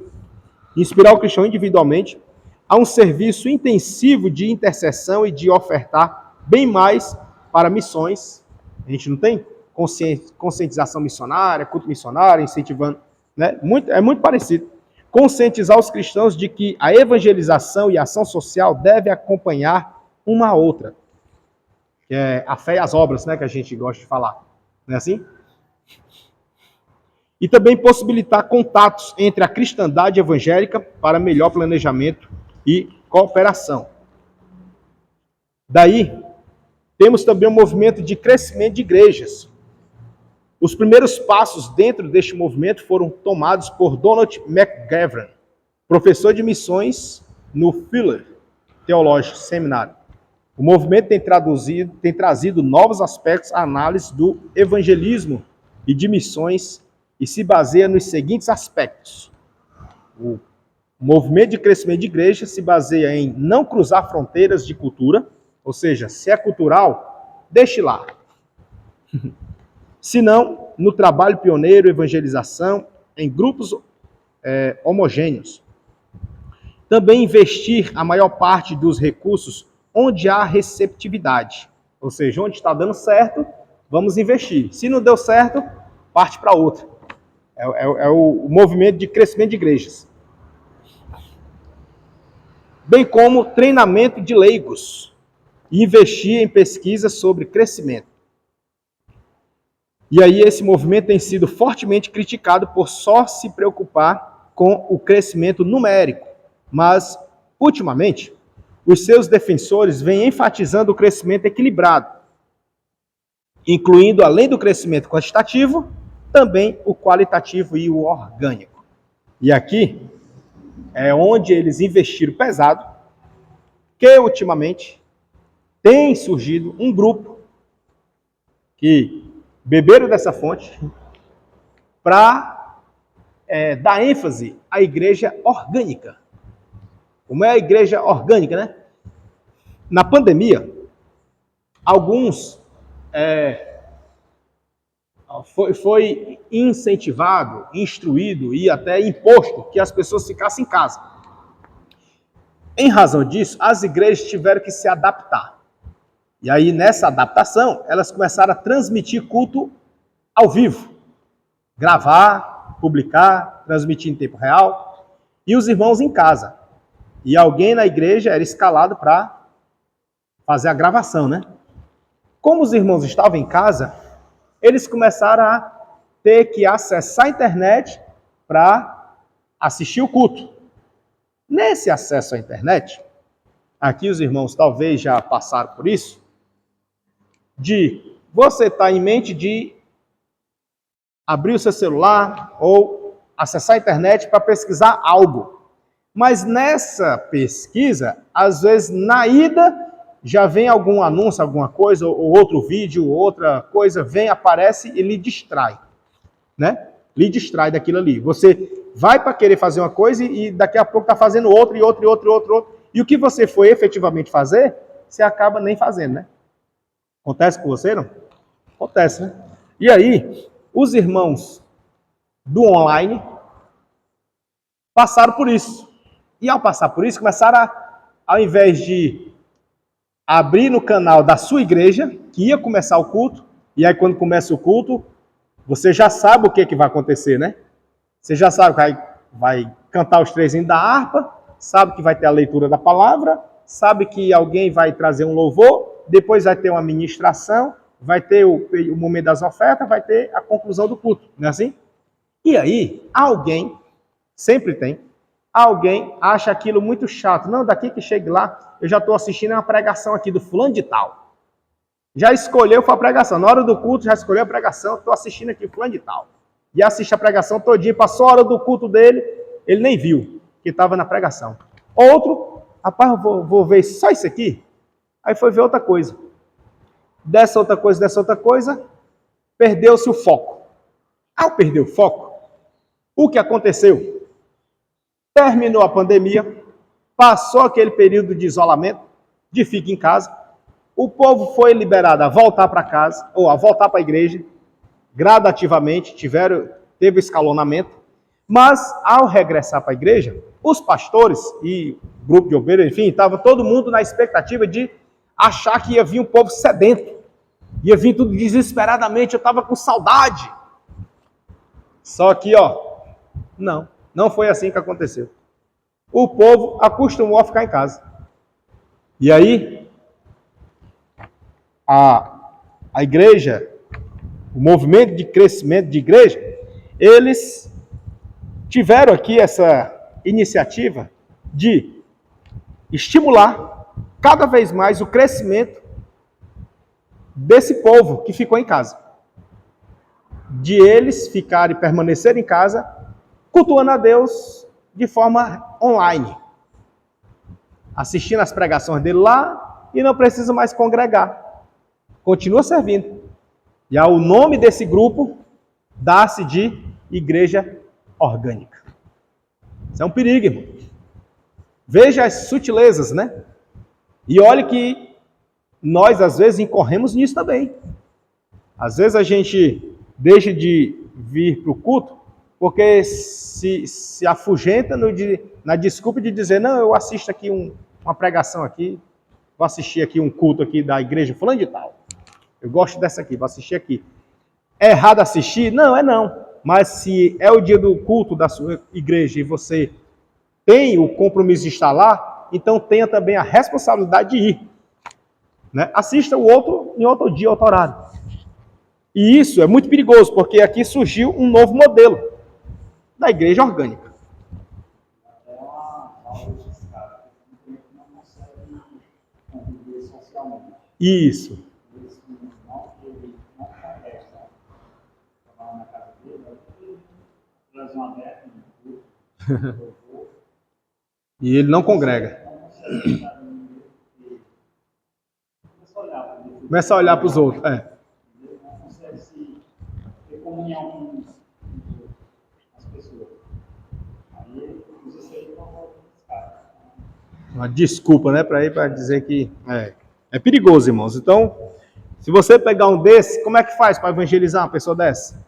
Inspirar o cristão individualmente a um serviço intensivo de intercessão e de ofertar bem mais para missões. A gente não tem conscientização missionária, culto missionário, incentivando, né? É muito parecido. Conscientizar os cristãos de que a evangelização e a ação social devem acompanhar uma a outra. Que é a fé e as obras, né, que a gente gosta de falar. Não é assim? E também possibilitar contatos entre a cristandade evangélica para melhor planejamento e cooperação. Daí, temos também um movimento de crescimento de igrejas, Os primeiros passos dentro deste movimento foram tomados por Donald McGavran, professor de missões no Fuller Theological Seminary. O movimento tem trazido novos aspectos à análise do evangelismo e de missões e se baseia nos seguintes aspectos. O movimento de crescimento de igreja se baseia em não cruzar fronteiras de cultura, ou seja, se é cultural, deixe lá. Se não, no trabalho pioneiro, evangelização, em grupos homogêneos. Também investir a maior parte dos recursos onde há receptividade. Ou seja, onde está dando certo, vamos investir. Se não deu certo, parte para outra. É o movimento de crescimento de igrejas. Bem como treinamento de leigos. E investir em pesquisas sobre crescimento. E aí esse movimento tem sido fortemente criticado por só se preocupar com o crescimento numérico. Mas, ultimamente, os seus defensores vêm enfatizando o crescimento equilibrado, incluindo, além do crescimento quantitativo, também o qualitativo e o orgânico. E aqui é onde eles investiram pesado, que ultimamente tem surgido um grupo que beberam dessa fonte para dar ênfase à igreja orgânica. Como é a igreja orgânica, né? Na pandemia, alguns foi incentivado, instruído e até imposto que as pessoas ficassem em casa. Em razão disso, as igrejas tiveram que se adaptar. E aí, nessa adaptação, elas começaram a transmitir culto ao vivo. Gravar, publicar, transmitir em tempo real. E os irmãos em casa. E alguém na igreja era escalado para fazer a gravação, né? Como os irmãos estavam em casa, eles começaram a ter que acessar a internet para assistir o culto. Nesse acesso à internet, aqui os irmãos talvez já passaram por isso, de você estar em mente de abrir o seu celular ou acessar a internet para pesquisar algo. Mas nessa pesquisa, às vezes na ida, já vem algum anúncio, alguma coisa, ou outro vídeo, outra coisa, vem, aparece e lhe distrai. Né? Lhe distrai daquilo ali. Você vai para querer fazer uma coisa e daqui a pouco está fazendo outra e outra e outra e outra. E o que você foi efetivamente fazer, você acaba nem fazendo, né? Acontece com você, não? Acontece, né? E aí, os irmãos do online passaram por isso. E ao passar por isso, começaram ao invés de abrir no canal da sua igreja, que ia começar o culto, e aí quando começa o culto, você já sabe o que vai acontecer, né? Você já sabe que vai cantar os trezinhos da harpa, sabe que vai ter a leitura da palavra, sabe que alguém vai trazer um louvor, depois vai ter uma ministração, vai ter o momento das ofertas, vai ter a conclusão do culto, não é assim? E aí, alguém, sempre tem, alguém acha aquilo muito chato. Não, daqui que chegue lá, eu já estou assistindo uma pregação aqui do fulano de tal. Já escolheu a pregação. Na hora do culto, já escolheu a pregação, estou assistindo aqui o fulano de tal. E assiste a pregação todinha, passou a hora do culto dele, ele nem viu que estava na pregação. Outro, rapaz, eu vou ver só isso aqui. Aí foi ver outra coisa. Dessa outra coisa, perdeu-se o foco. Ao perder o foco, o que aconteceu? Terminou a pandemia, passou aquele período de isolamento, de fica em casa, o povo foi liberado a voltar para casa, ou a voltar para a igreja, gradativamente, teve escalonamento, mas ao regressar para a igreja, os pastores e grupo de obreiros, enfim, estava todo mundo na expectativa de achar que ia vir um povo sedento, ia vir tudo desesperadamente, eu estava com saudade. Só que, não foi assim que aconteceu. O povo acostumou a ficar em casa. E aí, a igreja, o movimento de crescimento de igreja, eles tiveram aqui essa iniciativa de estimular cada vez mais o crescimento desse povo que ficou em casa. de eles ficarem, permanecerem em casa, cultuando a Deus de forma online, assistindo as pregações dele lá e não precisa mais congregar. Continua servindo. E o nome desse grupo dá-se de igreja orgânica. Isso é um perigo, irmão. Veja as sutilezas, né? E olhe que nós, às vezes, incorremos nisso também. Às vezes a gente deixa de vir para o culto porque se afugenta na desculpa de dizer, não, eu assisto aqui uma pregação aqui, vou assistir aqui um culto aqui da igreja fulano de tal. Eu gosto dessa aqui, vou assistir aqui. É errado assistir? Não, é não. Mas se é o dia do culto da sua igreja e você tem o compromisso de estar lá, então tenha também a responsabilidade de ir. Né? Assista o outro em outro dia, outro horário. E isso é muito perigoso, porque aqui surgiu um novo modelo da igreja orgânica. Isso. E ele não congrega. Começa a olhar para os outros. Não consegue ter comunhão com as pessoas. Aí usa isso aí para uma desculpa, né? Para dizer que é perigoso, irmãos. Então, se você pegar um desse, como é que faz para evangelizar uma pessoa dessa?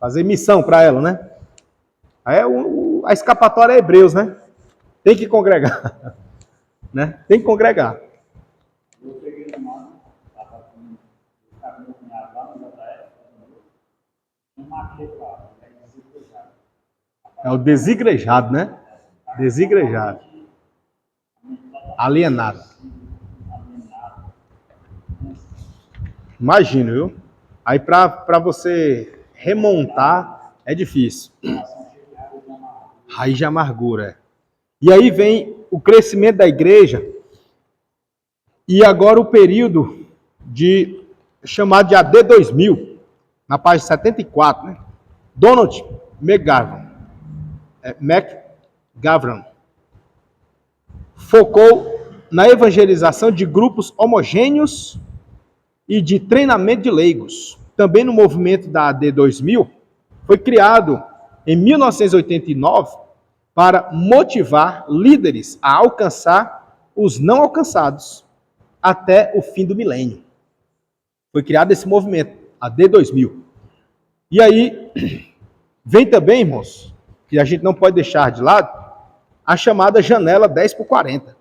Fazer missão para ela, né? Aí a escapatória é Hebreus, né? Tem que congregar. Né? Tem que congregar. Eu peguei no mano, estava com meu cunhado lá no Israel, um maquetado, é o desigrejado, né? Desigrejado. Alienado. Imagina, viu? Aí para você remontar é difícil. Raiz de amargura. E aí vem o crescimento da igreja e agora o período chamado de AD 2000, na página 74, né? Donald McGavran focou na evangelização de grupos homogêneos e de treinamento de leigos. Também no movimento da AD 2000, foi criado em 1989 para motivar líderes a alcançar os não alcançados até o fim do milênio. Foi criado esse movimento, AD 2000. E aí, vem também, irmãos, que a gente não pode deixar de lado, a chamada janela 10x40.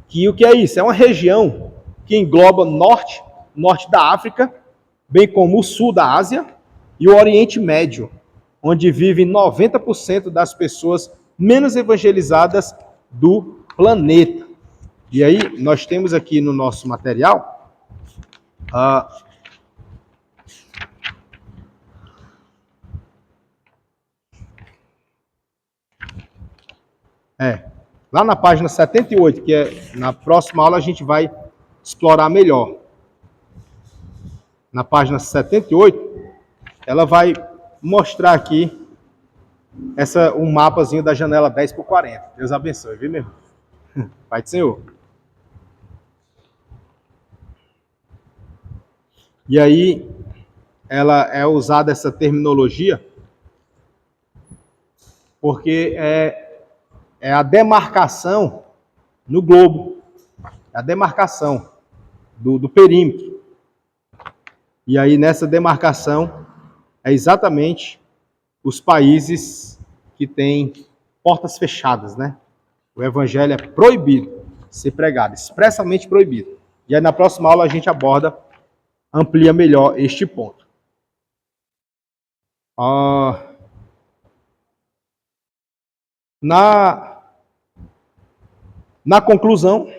Que o que é isso? É uma região que engloba norte da África, bem como o sul da Ásia e o Oriente Médio, onde vivem 90% das pessoas menos evangelizadas do planeta. E aí, nós temos aqui no nosso material lá na página 78, que na próxima aula a gente vai explorar melhor. Na página 78, ela vai mostrar aqui um mapazinho da janela 10x40. Deus abençoe, viu, meu irmão? Pai do Senhor. E aí, ela é usada essa terminologia porque é a demarcação no globo, é a demarcação do perímetro. E aí, nessa demarcação, é exatamente os países que têm portas fechadas, né? O evangelho é proibido ser pregado, expressamente proibido. E aí, na próxima aula, a gente amplia melhor este ponto. Na conclusão,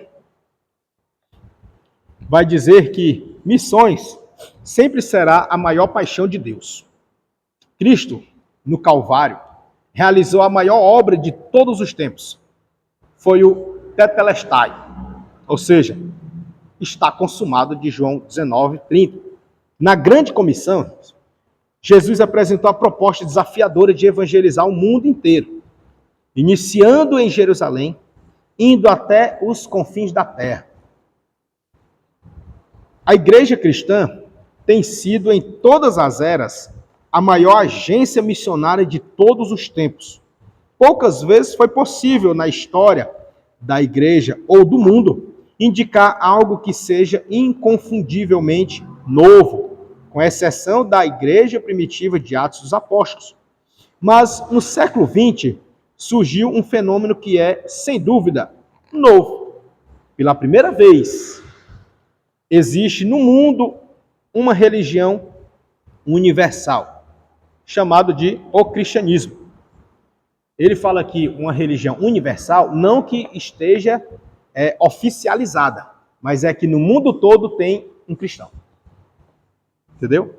vai dizer que missões sempre será a maior paixão de Deus. Cristo, no Calvário, realizou a maior obra de todos os tempos. Foi o Tetelestai, ou seja, está consumado, de João 19:30. Na grande comissão, Jesus apresentou a proposta desafiadora de evangelizar o mundo inteiro, iniciando em Jerusalém, indo até os confins da terra. A igreja cristã tem sido, em todas as eras, a maior agência missionária de todos os tempos. Poucas vezes foi possível na história da igreja ou do mundo indicar algo que seja inconfundivelmente novo, com exceção da igreja primitiva de Atos dos Apóstolos. Mas no século XX surgiu um fenômeno que é, sem dúvida, novo. Pela primeira vez, existe no mundo uma religião universal, chamado de o cristianismo. Ele fala aqui uma religião universal, não que esteja oficializada, mas é que no mundo todo tem um cristão. Entendeu?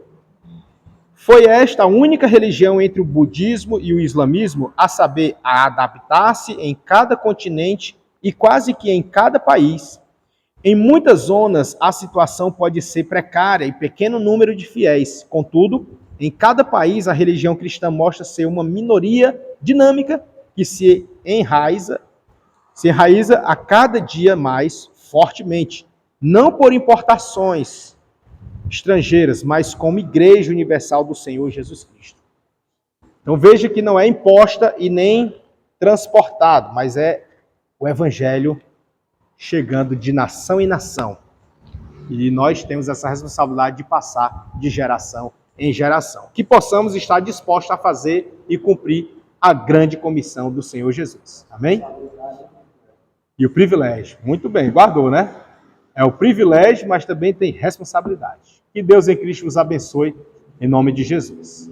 Foi esta a única religião entre o budismo e o islamismo a saber a adaptar-se em cada continente e quase que em cada país. Em muitas zonas, a situação pode ser precária e pequeno número de fiéis. Contudo, em cada país, a religião cristã mostra ser uma minoria dinâmica que se enraiza a cada dia mais fortemente. Não por importações estrangeiras, mas como igreja universal do Senhor Jesus Cristo. Então veja que não é imposta e nem transportado, mas é o evangelho chegando de nação em nação. E nós temos essa responsabilidade de passar de geração em geração. Que possamos estar dispostos a fazer e cumprir a grande comissão do Senhor Jesus. Amém? E o privilégio. Muito bem, guardou, né? É o privilégio, mas também tem responsabilidade. Que Deus em Cristo nos abençoe, em nome de Jesus.